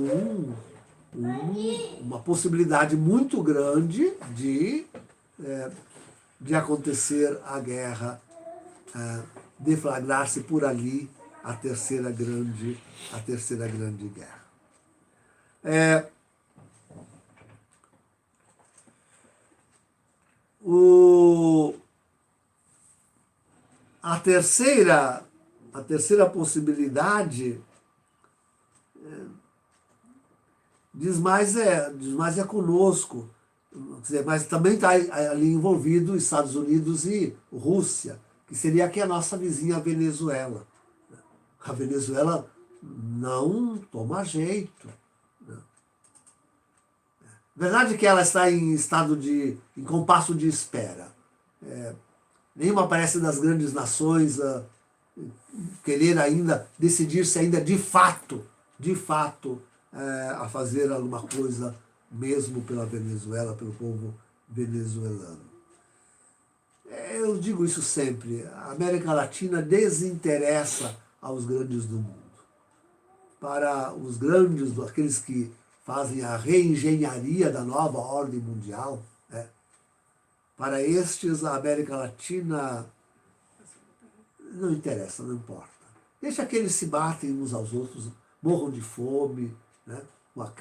uma possibilidade muito grande de acontecer a guerra, deflagrar-se por ali a terceira grande guerra. A terceira possibilidade diz mais conosco, mas também está ali envolvido Estados Unidos e Rússia, que seria aqui a nossa vizinha Venezuela. A Venezuela não toma jeito. verdade é que ela está em em compasso de espera. Nenhuma parece das grandes nações querer ainda decidir-se ainda de fato, a fazer alguma coisa mesmo pela Venezuela, pelo povo venezuelano. Eu digo isso sempre, a América Latina desinteressa aos grandes do mundo. Para os grandes, aqueles que fazem a reengenharia da nova ordem mundial, para estes a América Latina não interessa, não importa. Deixa que eles se batem uns aos outros, morram de fome, né,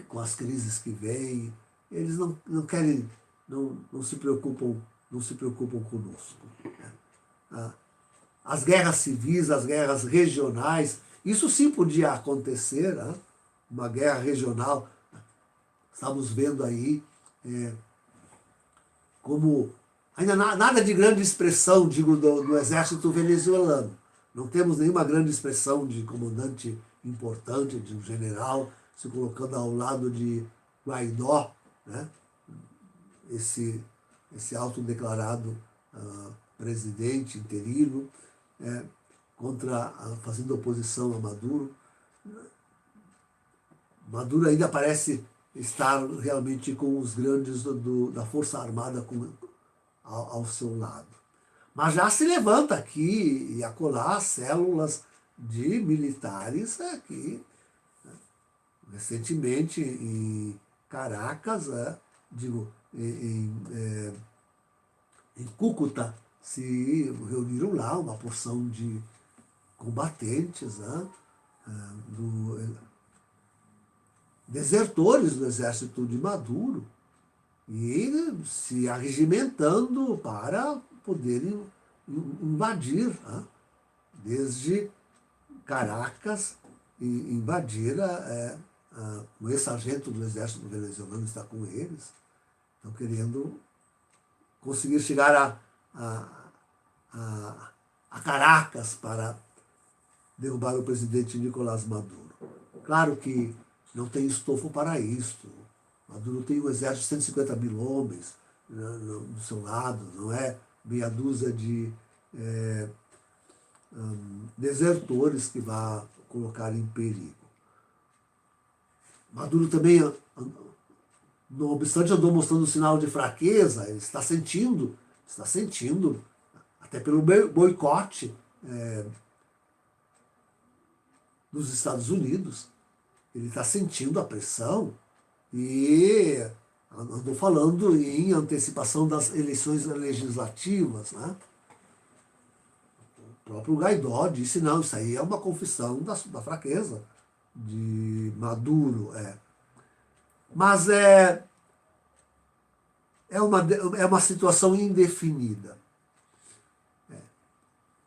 com as crises que vêm. Eles não querem, não se preocupam conosco. Né. As guerras civis, as guerras regionais, isso sim podia acontecer, né, uma guerra regional. Estamos vendo aí como ainda nada de grande expressão, digo, do exército venezuelano. Não temos nenhuma grande expressão de comandante importante, de um general se colocando ao lado de Guaidó, né? Esse autodeclarado presidente interino, fazendo oposição a Maduro. Maduro ainda parece estar realmente com os grandes da Força Armada ao seu lado. Mas já se levanta aqui e acolá células de militares aqui. Recentemente, em Caracas, em Cúcuta, se reuniram lá uma porção de combatentes, desertores do exército de Maduro, e se arregimentando para poderem invadir, desde Caracas, e invadir o ex-sargento do exército venezuelano está com eles, estão querendo conseguir chegar a Caracas para derrubar o presidente Nicolás Maduro. Claro que não tem estofo para isso. Maduro tem um exército de 150 mil homens do seu lado, não é meia dúzia de desertores que vai colocar em perigo. Maduro também, não obstante, andou mostrando sinal de fraqueza, ele está sentindo, até pelo boicote dos Estados Unidos, ele está sentindo a pressão e andou falando em antecipação das eleições legislativas, né? O próprio Guaidó disse, não, isso aí é uma confissão da fraqueza de Maduro. Mas é uma situação indefinida.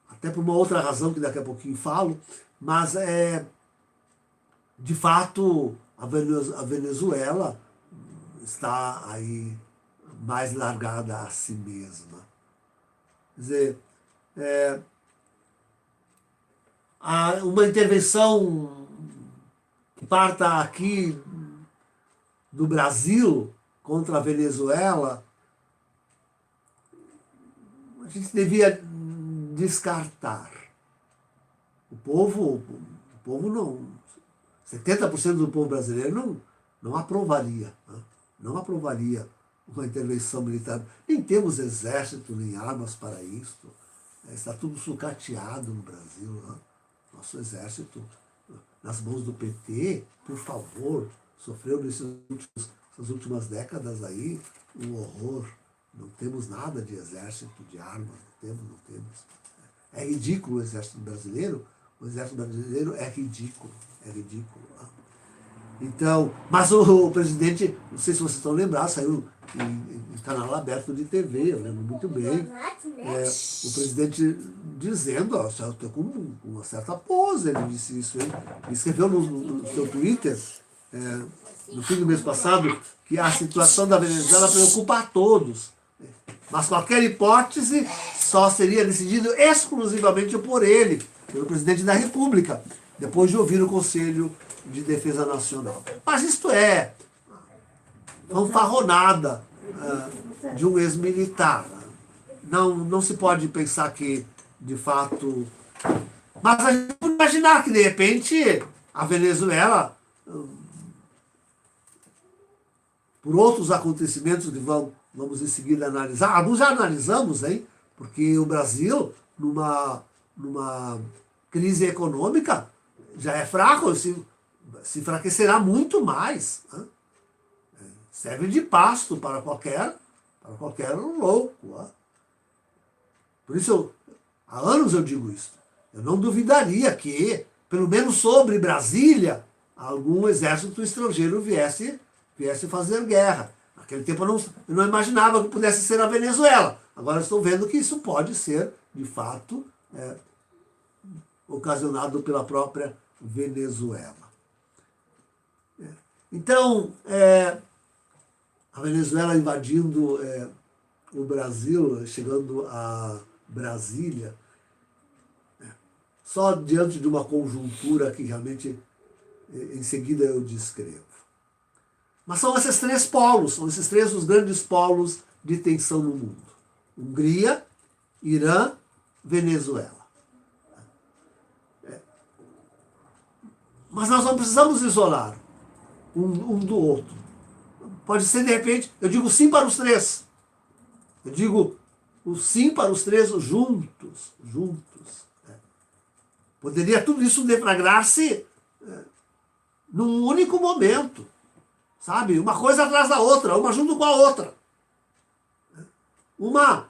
Até por uma outra razão que daqui a pouquinho falo, mas de fato a Venezuela está aí mais largada a si mesma. Quer dizer, uma intervenção que parta aqui do Brasil contra a Venezuela, a gente devia descartar. O povo não, 70% do povo brasileiro não aprovaria, né? Não aprovaria uma intervenção militar. Nem temos exército, nem armas para isso. Está tudo sucateado no Brasil, né? Nosso exército, nas mãos do PT, por favor, sofreu nessas últimas décadas aí um horror. Não temos nada de exército, de armas, não temos. É ridículo o exército brasileiro é ridículo, Né? Então, mas o presidente, não sei se vocês estão lembrados, saiu em canal aberto de TV, eu lembro muito bem, o presidente dizendo, eu estou com uma certa pose, ele disse isso, ele escreveu no seu Twitter, no fim do mês passado, que a situação da Venezuela preocupa a todos, mas qualquer hipótese só seria decidida exclusivamente por ele, pelo presidente da República, depois de ouvir o Conselho de Defesa Nacional. Mas isto é fanfarronada de um ex-militar. Não se pode pensar que, de fato... Mas a gente pode imaginar que, de repente, a Venezuela, por outros acontecimentos que vamos em seguida analisar, alguns já analisamos, hein? Porque o Brasil, numa crise econômica, já é fraco, se enfraquecerá muito mais. Né? Serve de pasto para qualquer louco. Né? Por isso, há anos eu digo isso. Eu não duvidaria que, pelo menos sobre Brasília, algum exército estrangeiro viesse fazer guerra. Naquele tempo eu não imaginava que pudesse ser a Venezuela. Agora estou vendo que isso pode ser, de fato, ocasionado pela própria Venezuela. Então, a Venezuela invadindo o Brasil, chegando a Brasília, só diante de uma conjuntura que realmente em seguida eu descrevo. Mas são esses três polos, são esses três os grandes polos de tensão no mundo. Hungria, Irã, Venezuela. Mas nós não precisamos isolar um do outro. Pode ser, de repente, eu digo sim para os três. Eu digo o sim para os três juntos. Poderia tudo isso deflagrar-se num único momento. Sabe? Uma coisa atrás da outra, uma junto com a outra. Uma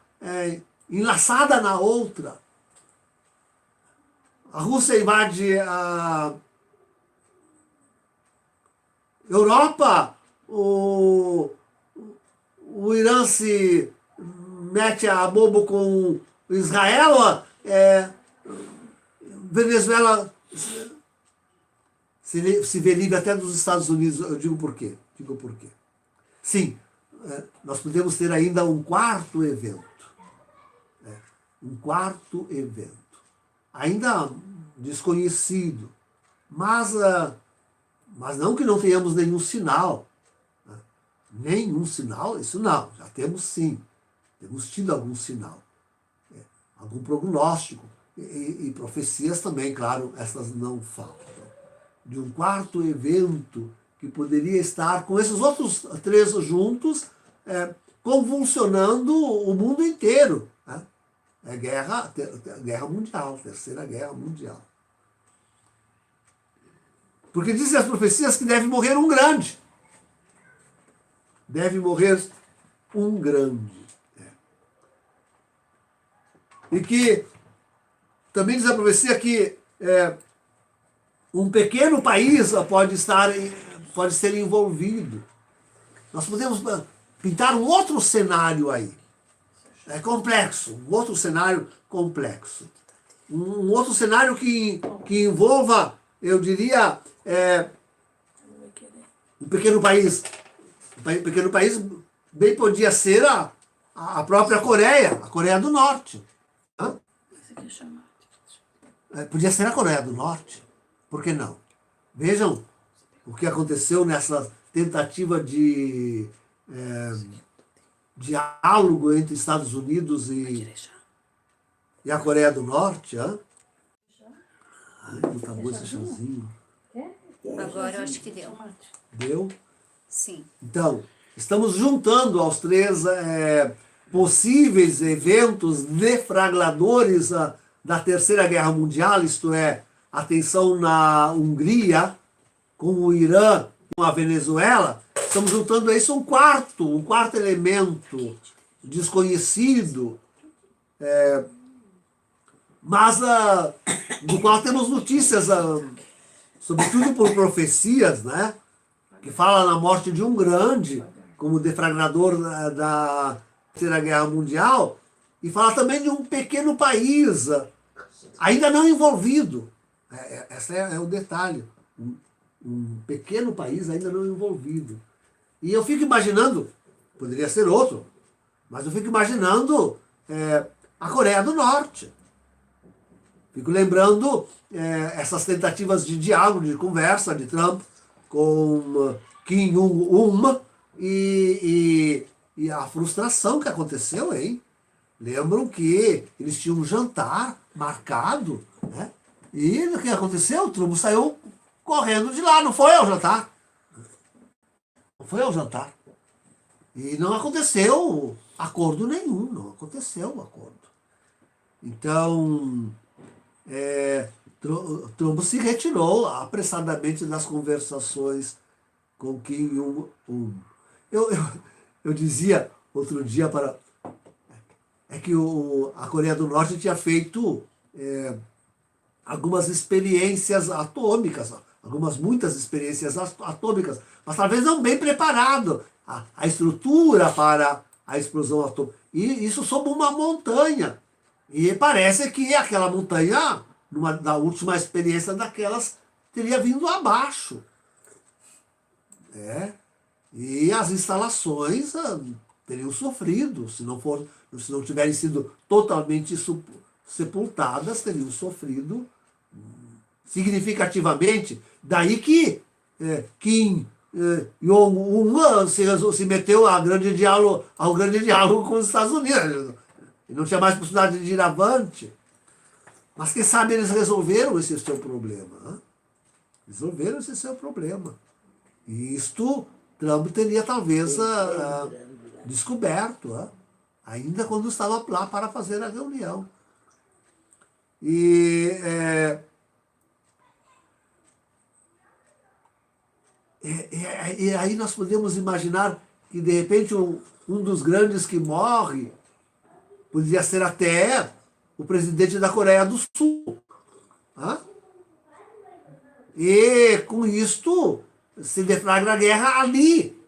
enlaçada na outra. A Rússia invade a Europa, o Irã se mete a bobo com Israel, Venezuela se vê livre até dos Estados Unidos. Eu digo por quê? Sim, nós podemos ter ainda um quarto evento. Um quarto evento. Ainda desconhecido. Mas não que não tenhamos nenhum sinal. Nenhum sinal, isso não. Já temos sim. Temos tido algum sinal. Algum prognóstico. E profecias também, claro, essas não faltam. De um quarto evento que poderia estar com esses outros três juntos, convulsionando o mundo inteiro. Né? É guerra mundial, Terceira Guerra Mundial. Porque dizem as profecias que deve morrer um grande. Deve morrer um grande. E que também diz a profecia que um pequeno país pode ser envolvido. Nós podemos pintar um outro cenário aí. É complexo, um outro cenário complexo. Um outro cenário que envolva, eu diria, um pequeno país. Um pequeno país bem podia ser a própria Coreia, a Coreia do Norte. Hã? Podia ser a Coreia do Norte. Por que não? Vejam o que aconteceu nessa tentativa de diálogo entre Estados Unidos e a Coreia do Norte. Hã? Ai, não tá bom esse chazinho. Agora eu acho que deu. Deu? Sim. Então, estamos juntando aos três possíveis eventos deflagradores da Terceira Guerra Mundial, isto é, a tensão na Hungria, com o Irã, com a Venezuela. Estamos juntando a isso um quarto elemento desconhecido, mas do qual temos notícias, sobretudo por profecias, né? Que fala na morte de um grande, como deflagrador da Terceira Guerra Mundial, e fala também de um pequeno país, ainda não envolvido. Esse é o detalhe. Um pequeno país ainda não envolvido. E eu fico imaginando, poderia ser outro, mas eu fico imaginando a Coreia do Norte. Fico lembrando essas tentativas de diálogo, de conversa de Trump com Kim Jong-un, e a frustração que aconteceu, hein? Lembram que eles tinham um jantar marcado, né? E o que aconteceu? O Trump saiu correndo de lá, não foi ao jantar. Não foi ao jantar. E não aconteceu acordo nenhum, não aconteceu acordo. Então, Trump se retirou apressadamente das conversações com Kim Jong-un. Eu dizia outro dia para... É que a Coreia do Norte tinha feito algumas experiências atômicas, muitas experiências atômicas, mas talvez não bem preparado a estrutura para a explosão atômica. E isso sob uma montanha. E parece que aquela montanha, na última experiência daquelas, teria vindo abaixo. E as instalações teriam sofrido, se não tiverem sido totalmente sepultadas, teriam sofrido significativamente. Daí que Kim Jong-un se meteu ao grande diálogo com os Estados Unidos. E não tinha mais possibilidade de ir avante. Mas quem sabe eles resolveram esse seu problema. Né? Resolveram esse seu problema. E isto Trump teria talvez descoberto, ainda quando estava lá para fazer a reunião. E aí nós podemos imaginar que, de repente, um dos grandes que morre poderia ser até o presidente da Coreia do Sul. E, com isto, se deflagra a guerra ali,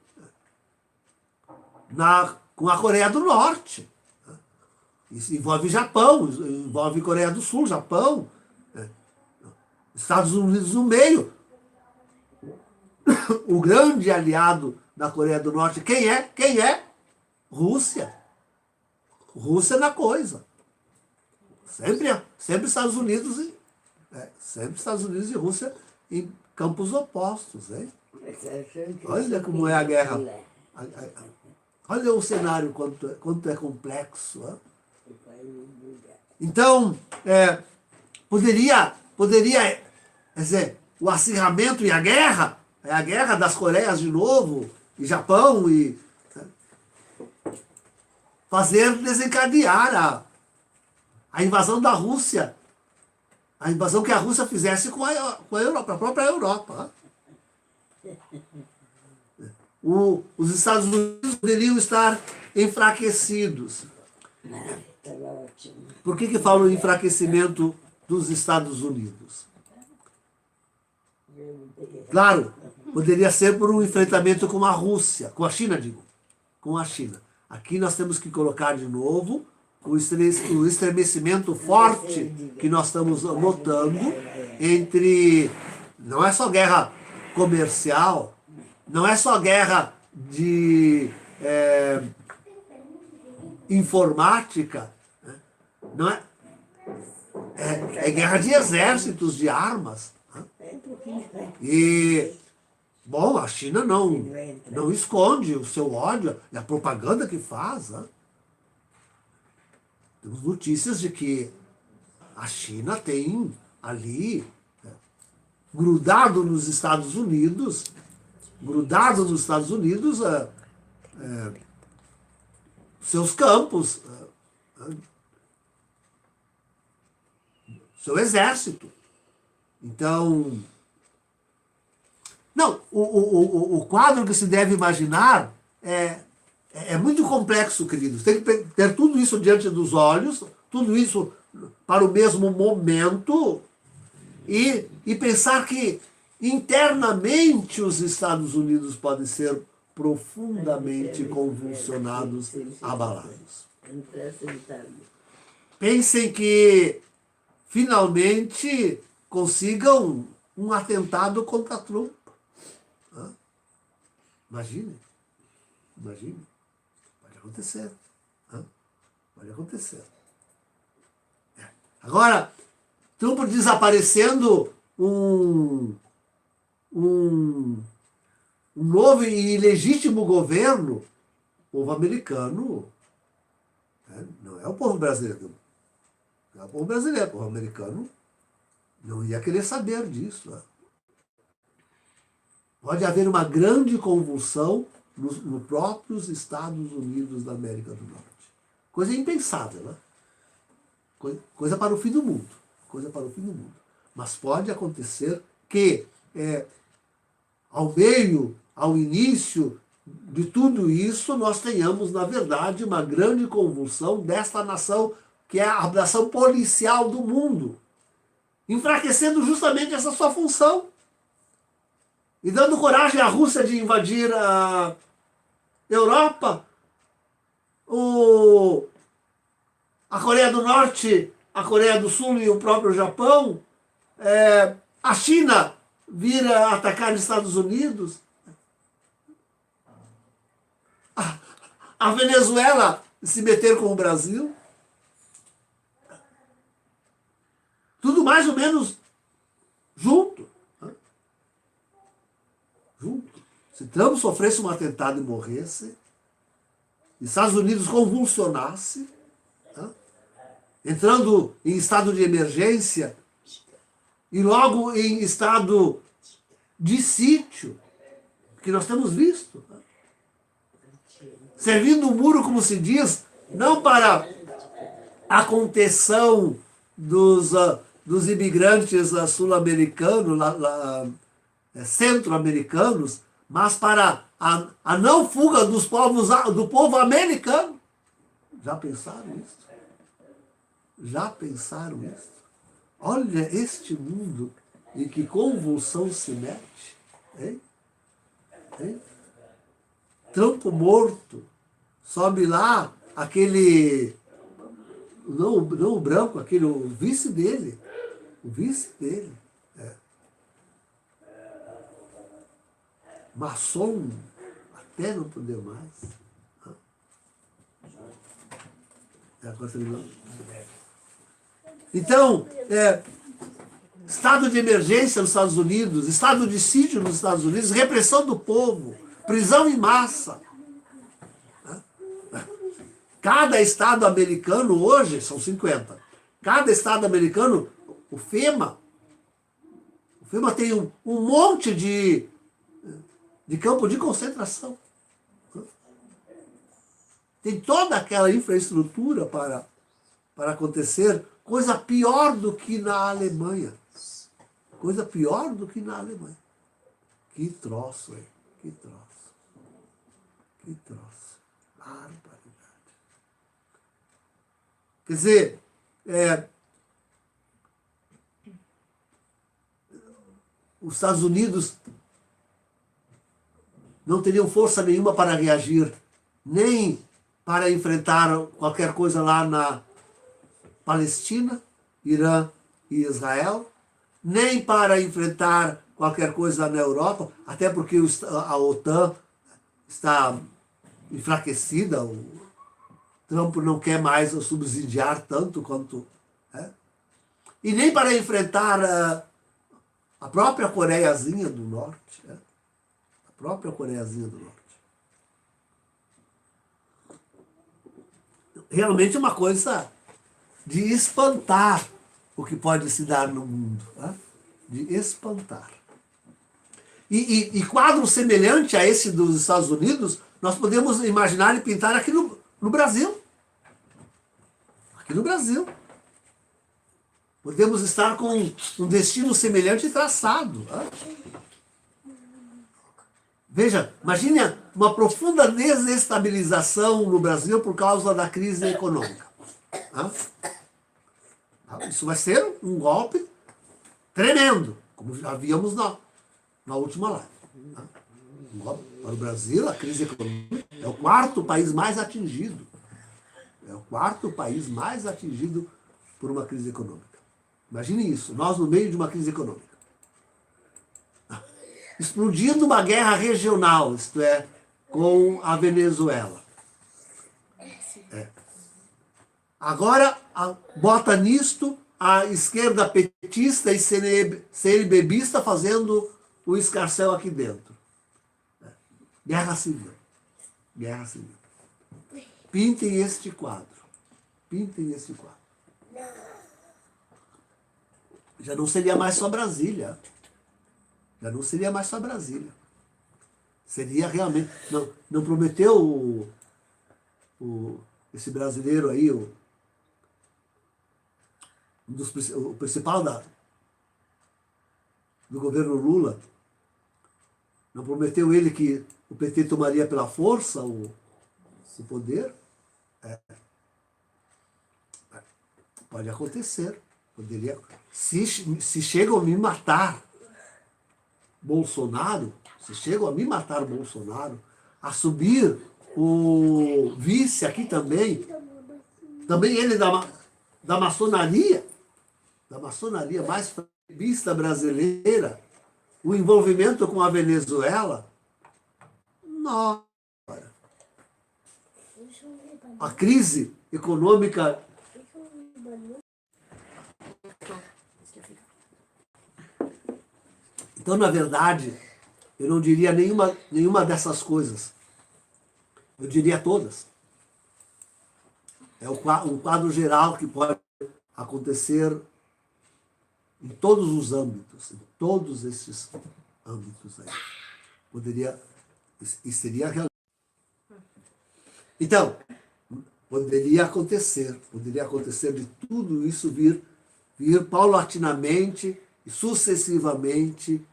com a Coreia do Norte. Isso envolve Japão, envolve Coreia do Sul, Japão, Estados Unidos no meio. O grande aliado da Coreia do Norte, quem é? Rússia. Rússia na coisa. Sempre Estados Unidos e Rússia em campos opostos. Hein? Olha como é a guerra. Olha o cenário, quanto é complexo. Hein? Então, poderia, quer dizer, o acirramento e a guerra, a guerra das Coreias de novo, e Japão, e fazer desencadear a invasão da Rússia, a invasão que a Rússia fizesse com a Europa, a própria Europa. Os Estados Unidos poderiam estar enfraquecidos. Por que falo em enfraquecimento dos Estados Unidos? Claro, poderia ser por um enfrentamento com a Rússia, com a China, com a China. Aqui nós temos que colocar de novo o estremecimento forte que nós estamos notando entre... Não é só guerra comercial, não é só guerra de informática, né? Não é guerra de exércitos, de armas. Né? E, bom, a China não esconde o seu ódio e a propaganda que faz. Né? Temos notícias de que a China tem ali, grudado nos Estados Unidos, seus campos, seu exército. Então, não, o quadro que se deve imaginar é muito complexo, queridos. Tem que ter tudo isso diante dos olhos, tudo isso para o mesmo momento, e pensar que internamente os Estados Unidos podem ser profundamente convulsionados, abalados. Pensem que finalmente consigam um atentado contra Trump. Imagine. Pode acontecer. Pode acontecer. Agora, Trump desaparecendo um novo e ilegítimo governo, o povo americano, não é o povo brasileiro, não é o povo brasileiro, o povo americano não ia querer saber disso. Pode haver uma grande convulsão nos próprios Estados Unidos da América do Norte. Coisa impensável, né? Coisa para o fim do mundo. Coisa para o fim do mundo. Mas pode acontecer que, ao início de tudo isso, nós tenhamos, na verdade, uma grande convulsão desta nação, que é a nação policial do mundo, enfraquecendo justamente essa sua função e dando coragem à Rússia de invadir a Europa, a Coreia do Norte, a Coreia do Sul e o próprio Japão, a China vir a atacar os Estados Unidos, a Venezuela se meter com o Brasil. Tudo mais ou menos junto. Junto. Se Trump sofresse um atentado e morresse, Estados Unidos convulsionasse, entrando em estado de emergência e logo em estado de sítio, que nós temos visto, servindo o muro, como se diz, não para a contenção dos imigrantes sul-americanos, centro-americanos, mas para a não fuga do povo americano. Já pensaram isso? Já pensaram isso? Olha este mundo em que convulsão se mete. Hein? Hein? Tronco morto. Sobe lá aquele... Não o branco, o vice dele. O vice dele. Maçom, até não poder mais. Então, estado de emergência nos Estados Unidos, estado de sítio nos Estados Unidos, repressão do povo, prisão em massa. Cada estado americano hoje, são 50, cada estado americano, o FEMA tem um monte de campo de concentração. Tem toda aquela infraestrutura para acontecer, coisa pior do que na Alemanha. Coisa pior do que na Alemanha. Que troço, hein? Que troço. Que troço. Barbaridade. Quer dizer, os Estados Unidos não teriam força nenhuma para reagir, nem para enfrentar qualquer coisa lá na Palestina, Irã e Israel, nem para enfrentar qualquer coisa na Europa, até porque a OTAN está enfraquecida, o Trump não quer mais subsidiar tanto quanto... E nem para enfrentar a própria Coreiazinha do Norte, a própria Coreiazinha do Norte. Realmente é uma coisa de espantar o que pode se dar no mundo. De espantar. E quadro semelhante a esse dos Estados Unidos, nós podemos imaginar e pintar aqui no Brasil. Aqui no Brasil. Podemos estar com um destino semelhante traçado. Veja, imagine uma profunda desestabilização no Brasil por causa da crise econômica. Isso vai ser um golpe tremendo, como já vimos na última live. Um golpe para o Brasil, a crise econômica é o quarto país mais atingido. É o quarto país mais atingido por uma crise econômica. Imagine isso, nós no meio de uma crise econômica. Explodindo uma guerra regional, isto é, com a Venezuela. Agora, bota nisto a esquerda petista e CNBBista fazendo o escarcéu aqui dentro. Guerra civil. Guerra civil. Pintem este quadro. Pintem este quadro. Já não seria mais só Brasília. Já não seria mais só Brasília. Seria realmente... Não prometeu esse brasileiro aí, o principal do governo Lula, não prometeu ele que o PT tomaria pela força o poder? Pode acontecer. Poderia. Se chegam a me matar Bolsonaro, se chegam a me matar Bolsonaro, a subir o vice aqui também ele da maçonaria mais vista brasileira, o envolvimento com a Venezuela, nossa, a crise econômica. Então, na verdade, eu não diria nenhuma dessas coisas. Eu diria todas. É um quadro geral que pode acontecer em todos os âmbitos, em todos esses âmbitos aí. Poderia, e seria realmente. Então, poderia acontecer de tudo isso vir paulatinamente e sucessivamente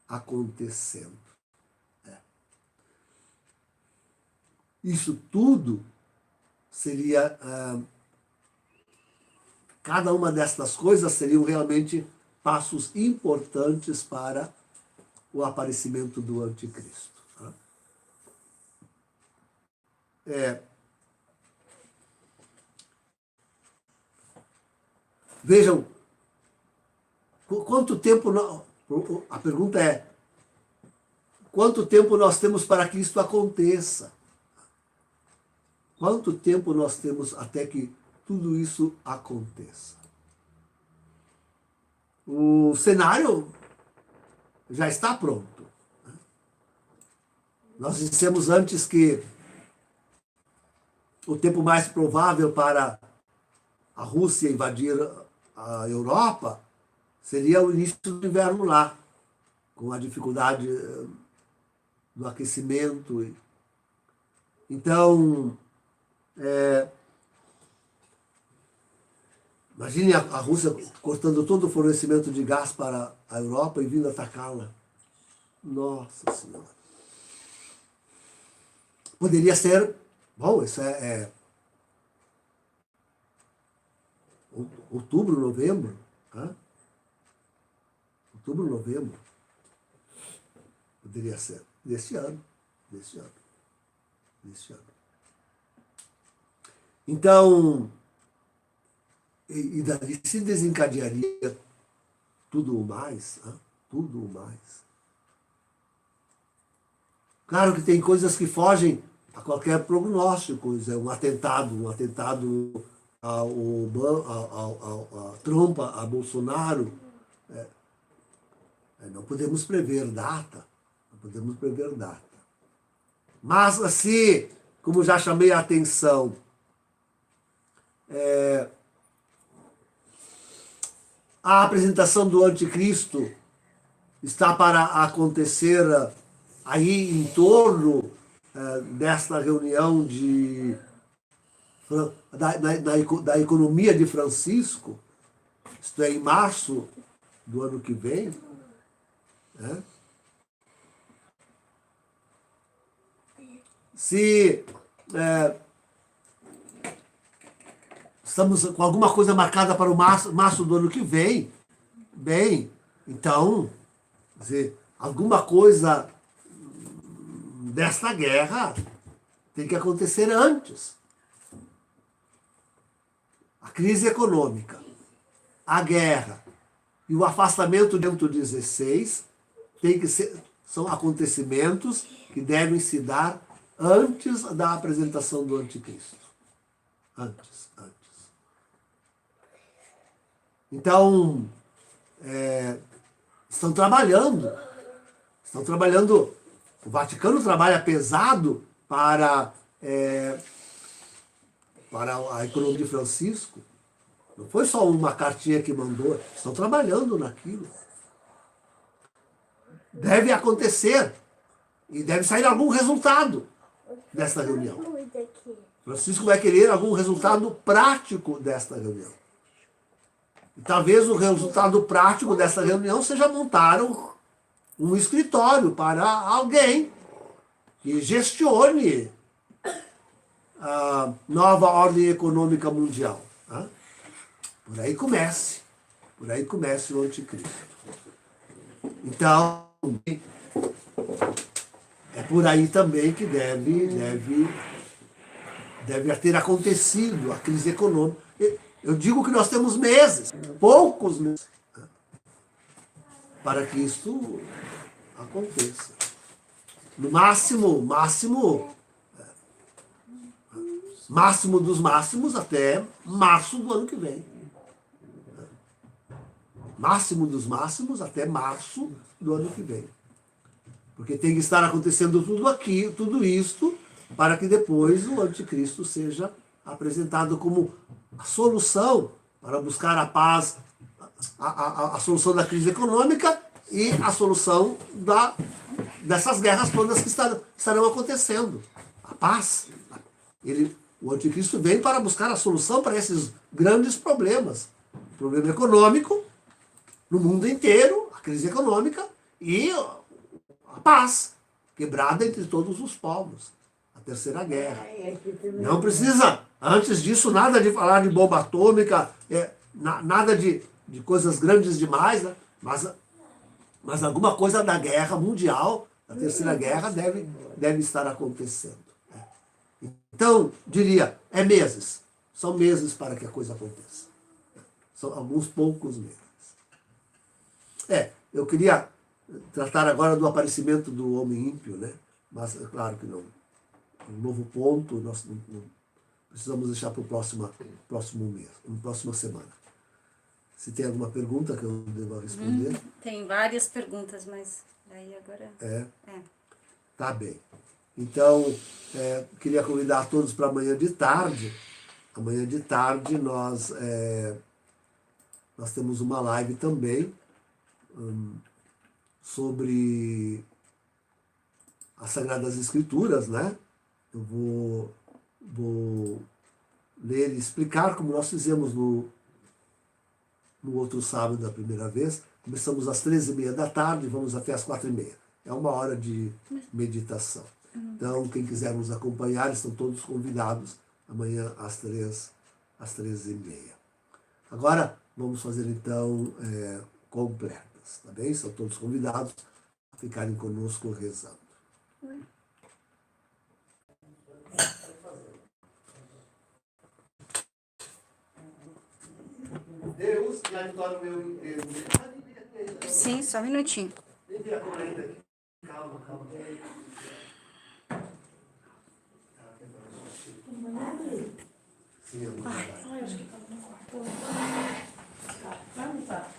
acontecendo. Isso tudo seria... cada uma destas coisas seriam realmente passos importantes para o aparecimento do anticristo. Vejam, quanto tempo... A pergunta é, quanto tempo nós temos para que isto aconteça? Quanto tempo nós temos até que tudo isso aconteça? O cenário já está pronto. Nós dissemos antes que o tempo mais provável para a Rússia invadir a Europa seria o início do inverno lá, com a dificuldade do aquecimento. Então, imagine a Rússia cortando todo o fornecimento de gás para a Europa e vindo atacá-la. Nossa Senhora. Poderia ser... Bom, isso é outubro, novembro. Outubro, novembro. Poderia ser. Deste ano. Então, e dali se desencadearia tudo o mais. Tudo o mais. Claro que tem coisas que fogem a qualquer prognóstico. Um atentado a Trump, a Bolsonaro. Não podemos prever data. Mas, assim, como já chamei a atenção, a apresentação do anticristo está para acontecer aí em torno desta reunião da economia de Francisco, isto é, em março do ano que vem. Se estamos com alguma coisa marcada para o março do ano que vem, bem, então, quer dizer, alguma coisa desta guerra tem que acontecer antes. A crise econômica, a guerra e o afastamento dentro de 16 são acontecimentos que devem se dar antes da apresentação do anticristo. Antes. Então, estão trabalhando O Vaticano trabalha pesado para a economia de Francisco. Não foi só uma cartinha que mandou, estão trabalhando naquilo. Deve acontecer e deve sair algum resultado desta reunião. Francisco vai querer algum resultado prático desta reunião. E talvez o resultado prático desta reunião seja montar um escritório para alguém que gestione a nova ordem econômica mundial. Tá? Por aí comece o anticristo. Então, é por aí também que deve ter acontecido a crise econômica. Eu digo que nós temos meses, poucos meses, para que isto aconteça. No máximo dos máximos até março do ano que vem. Máximo dos máximos até março do ano que vem. Porque tem que estar acontecendo tudo isto, para que depois o anticristo seja apresentado como a solução para buscar a paz, a solução da crise econômica e a solução dessas guerras todas que estarão acontecendo. A paz. O anticristo vem para buscar a solução para esses grandes problemas. O problema econômico no mundo inteiro, a crise econômica e a paz, quebrada entre todos os povos. A terceira guerra. Não precisa, antes disso, nada de falar de bomba atômica, nada de coisas grandes demais, né? Mas alguma coisa da guerra mundial, da terceira guerra, deve estar acontecendo. Então, diria, meses. São meses para que a coisa aconteça. São alguns poucos meses. Eu queria tratar agora do aparecimento do homem ímpio, né? Mas é claro que não. Um novo ponto, nós não precisamos deixar para o próximo mês, na próxima semana. Se tem alguma pergunta que eu deva responder? Tem várias perguntas, mas daí agora... Tá bem. Então, queria convidar todos para amanhã de tarde. Amanhã de tarde nós temos uma live também sobre as Sagradas Escrituras, né? Eu vou ler e explicar como nós fizemos no outro sábado da primeira vez. Começamos às 13h30 da tarde e vamos até às 4h30. É uma hora de meditação. Então, quem quiser nos acompanhar, estão todos convidados amanhã às 13h30. Agora, vamos fazer então completas, tá bem? São todos convidados a ficarem conosco rezando. Deus, que adora o meu inteiro. Sim, só um minutinho. Calma. Sim, eu acho que tá.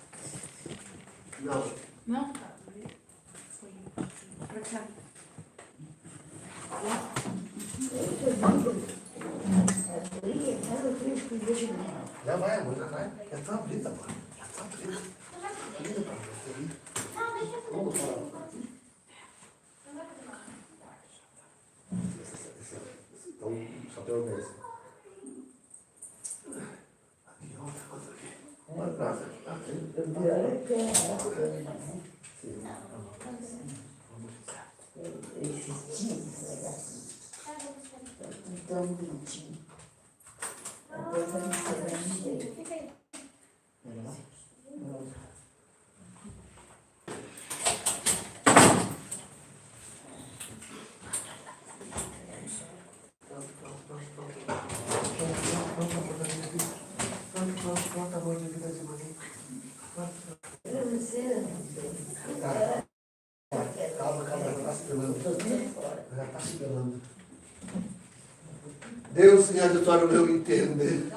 Não. Pra cá. Já vai, amor, já vai. Já tá abrindo, amor. Já tá abrindo. Abrindo pra você. Vamos falar. Então, só tem uma vez. Aqui, outra aqui. Uma atrás. Esses dias, tão bonitinho. Depois a gente vai me ver. Fica aí. Já está se pelando. Deus me adora o meu entender.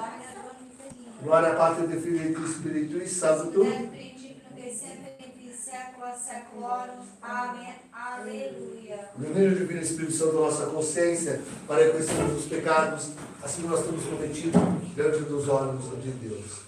Glória à Pátria, de Filho e do Espírito e Santo. seculorum. Amém. Aleluia. Ilumina o Divino Espírito Santo da nossa consciência para reconhecermos os pecados, assim nós temos cometido diante dos olhos de Deus.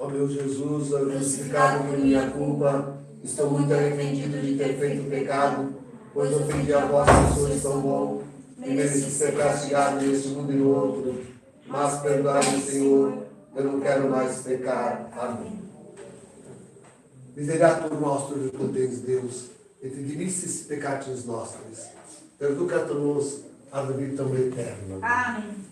Ó meu Jesus, crucificado por minha culpa, estou muito arrependido de ter feito pecado, pois ofendi a vós que sois tão bom, e mereci ser castigado neste mundo e no outro. Mas perdoai-me, Senhor, eu não quero mais pecar. Amém. Miseriatur nostro, potens Deus, et dimissis peccatis nostris, perducat nos ad vitam aeternam. Amém.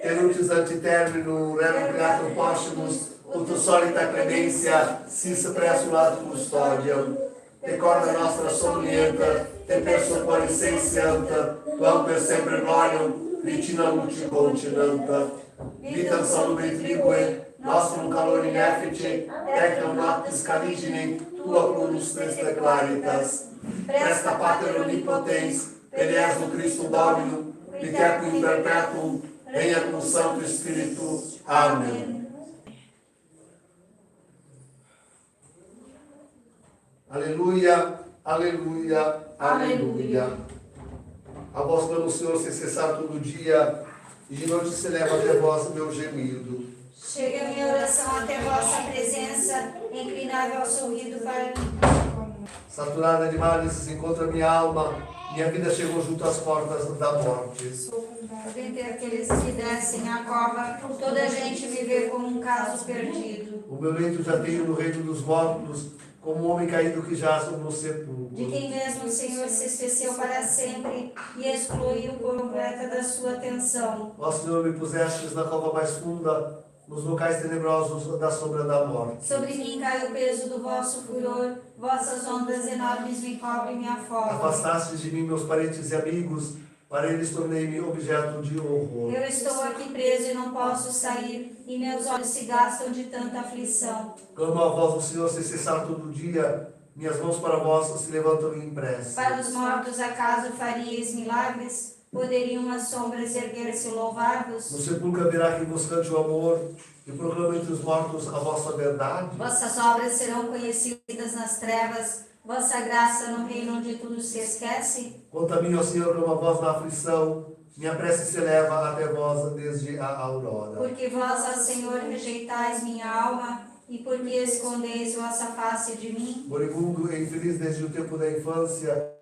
Tenutis ante terminum rerum creatum possumus, ut solita clemencia, si suppressulat custodiam. Recorda nostra somnienta, te persopori sensianta, quam per sempre gloriam, vitina luci continenta. Vitam salubre trigue, nostrum calore ineffice, tecam noctis caligine, tua plurus presta claritas. Presta pater omnipotens, per no Christum Dominum, viteque in perpetuum, venha com o Santo Espírito. Amém. Aleluia, aleluia, aleluia. A vós clamo, Senhor, sem cessar todo dia, e de noite se leva até vós meu gemido. Chega minha oração até vossa presença, inclinai vosso ouvido para mim. Saturada de males se encontra minha alma, minha vida chegou junto às portas da morte. Dentre aqueles que descem à cova, toda a gente me vê como um caso perdido. O meu leito já tenho no reino dos mortos, como um homem caído que jaz no sepulcro. De quem mesmo o Senhor se esqueceu para sempre e excluiu por completa da sua atenção. Ó Senhor, me pusestes na cova mais funda, nos locais tenebrosos da sombra da morte. Sobre mim cai o peso do vosso furor, vossas ondas enormes me cobrem e me afogam. Afastastes de mim meus parentes e amigos, para eles tornei-me objeto de horror. Eu estou aqui preso e não posso sair, e meus olhos se gastam de tanta aflição. Clamo a vós, o Senhor, sem cessar todo dia, minhas mãos para vós se levantam em prece. Para os mortos acaso faríeis milagres? Poderiam as sombras erguer-se louvar-vos? No sepulcro haverá quem vos cante o amor, e proclama entre os mortos a vossa verdade. Vossas obras serão conhecidas nas trevas, vossa graça no reino onde tudo se esquece. Quanto a mim, ó Senhor, como a vós na aflição, minha prece se eleva até vós desde a aurora. Porque vós, ó Senhor, rejeitais minha alma, e porque escondeis vossa face de mim. Moribundo e infeliz desde o tempo da infância,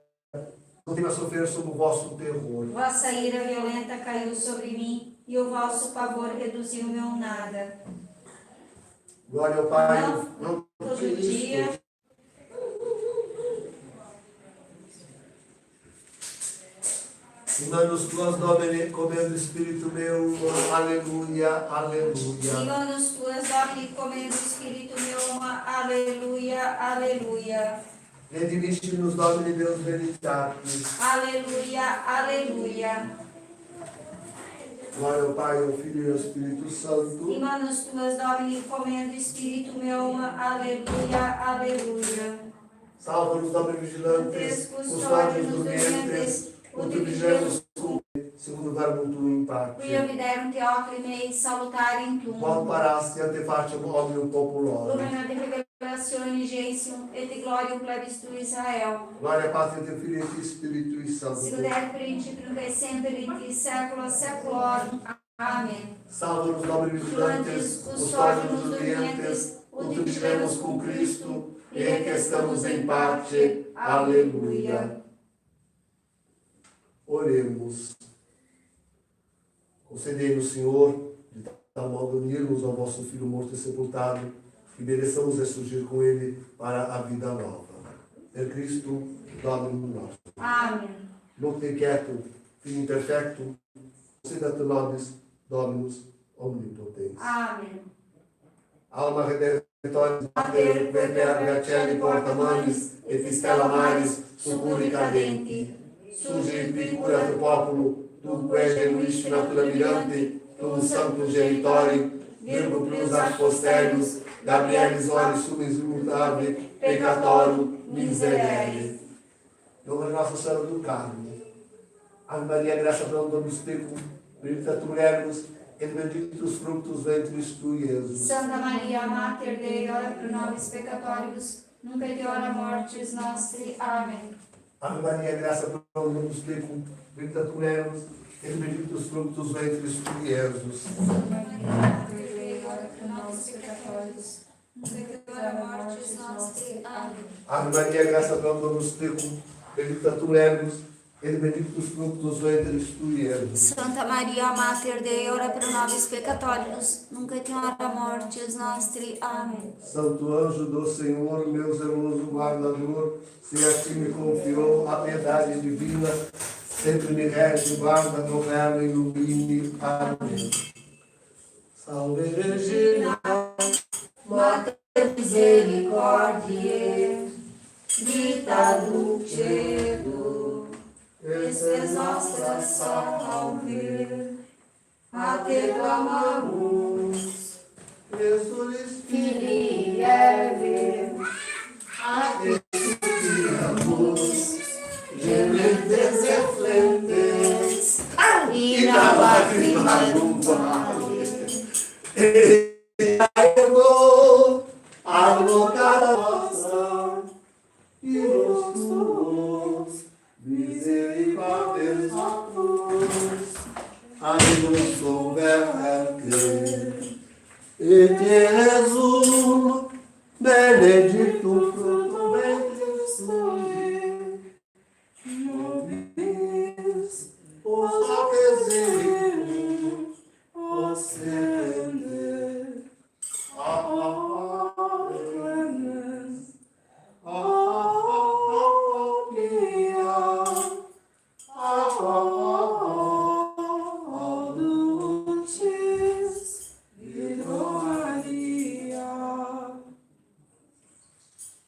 continuo a sofrer sob o vosso terror. Vossa ira violenta caiu sobre mim, e o vosso pavor reduziu-me a um nada. Glória ao Pai, Não todo dia. In manus tuas, Domine, comendo Espírito meu, aleluia, aleluia. Em manos tuas, Domine, comendo Espírito meu, aleluia, aleluia. Redimisti-nos, Domine Deus Veritatis. Aleluia, aleluia. Glória ao Pai, ao Filho e ao Espírito Santo. Em manos tuas, Domine, comendo Espírito meu, aleluia, aleluia. Salva-nos, Domine Vigilantes, custódios dos doentes, ut vigilemus cupe, segundo o verbo tu in pace. Quia viderum teoclime salutare in tum. Quod parasti ante facem omnium populore. Lumina de revelazione gentium et gloriam plebis tu Israel. Glória a Pátria, teu Filho e Espírito Santo. Sic et principium et semper et saecula saeculorum. Amém. Salva-nos, Domine Vigilantes, custódios dos doentes, ut vigilemus cum Cristo, e requiescamos em pace. Aleluia. Oremos. Concedei-nos, Senhor, de tal modo unirmos ao vosso Filho morto e sepultado, que mereçamos ressurgir com ele para a vida nova. Per Cristo, Domine nosso. Amém. Nunc inquietum, finem perfectum, concedat nobis Dominus omnipotens. Amém. Alma redentoris mater, verter Gracelli porta manis, et stella maris, succurri cadenti. Surgi picura tu populo, tu quae genuisci natura mirante, tu sanctus genitori, virgo plus ad posterius, Gabrielis oris sumis mutabile, peccatorum miserere. Nome de Nossa Senhora do Carmo. Ave Maria, graça plena Dominus tecum, benedicta tu mulieribus, et benedictus fructus ventris tui, Jesus. Santa Maria, Mater Dei, ora pro nobis peccatoribus, nunc et hora mortis nostri. Amém. Ave Maria, graça plena Dominus tecum, benedicta tu mulieribus, et benedictus fructus ventris tui, Jesus. Santa Maria, Mater Dei, ora pro nobis peccatoribus, nunc et hora mortis nostri. Amém. Ave Maria, graça plena Dominus tecum, benedicta tu mulieribus, et benedictus fructus ventris tui, Jesus. Santa Maria, Mater Dei, ora pro nobis peccatoribus, nunc et hora mortis nostri. Amém. Santo anjo do Senhor, meu zeloso guardador, se a ti me confiou a piedade divina, sempre me rege, guarda, governa e ilumine. Amém. Salve Regina, Mater misericordiae, vita dulcedo, estes nostra salve, a te clamamus, Jesus, Filii Eve, a te suplicamus, gementes e flentes, e na lágrima do vale. Ergo, advogada nossa, e nos tuos misericórdias nossos, ainda converte, et Jesum, benedictum fructum ventris tui, nobis, os aquesim, os serpentes,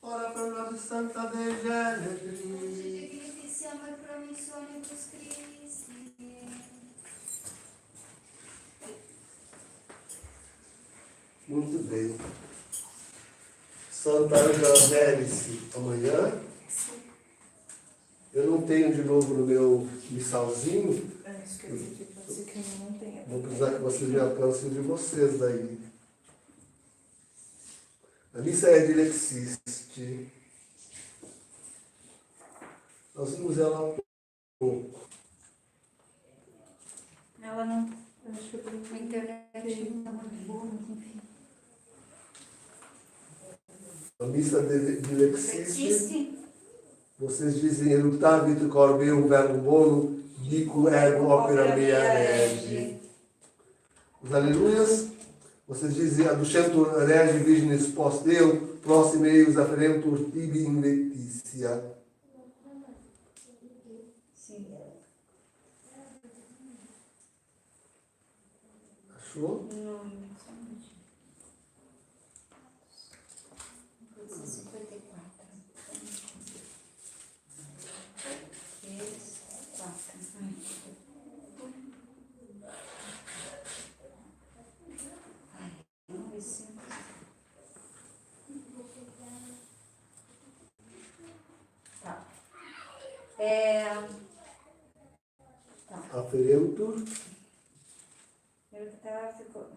ora pro nobis Santa Dei Genitrix. siamo e promissionibus Christi. Muito bem. Santa Ângela Médici, amanhã. Eu não tenho de novo no meu missalzinho. Vou precisar que vocês me alcancem de vocês daí. A missa é de Lexiste. Nós vimos ela um pouco. Ela não. Acho que a internet não está muito boa, mas enfim. A missa de Lexiste. Existe? Vocês dizem eructavit corbeum verbum bonum, dico ergo opera mea regi. Os aleluias. Vocês dizem aducentur regi virginis post Deo, proxime eius afferentur tibi in letitia. Sim. Achou? Não, 54. 3, 4. Vamos ver se. Tá. Afferentur. Eu ficou.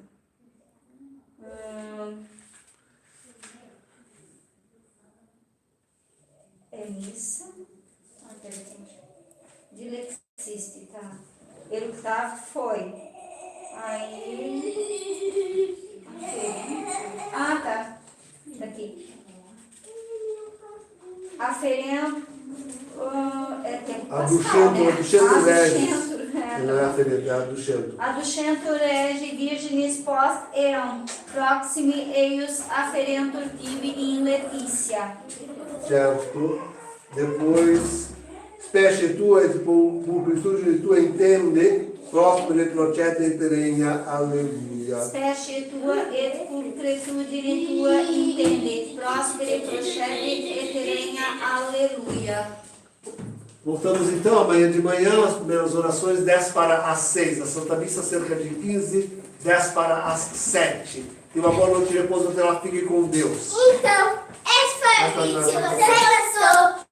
É missa. De Lexiste, tá? Eructavit foi. Aí. Ah, tá. Daqui. Aferendo. É tempo pascal, né? Aducentur regis. Aducentur, Não é aferentur, é aducentur. Aducentur regi virginis post eram, proxime eius afferentur tibi in letitia. Certo? Depois, specie tua et pulcritude tua intende, prospere, procede e perenha, aleluia. Specie tua et pulcretudine tua intende, prospere, procede et regna, aleluia. Voltamos então amanhã de manhã, as primeiras orações, 10 para as 6. A Santa Missa cerca de 15, 10 para as 7. E uma boa noite de repouso até lá, fique com Deus. Então, esse foi o vídeo. Se você gostou,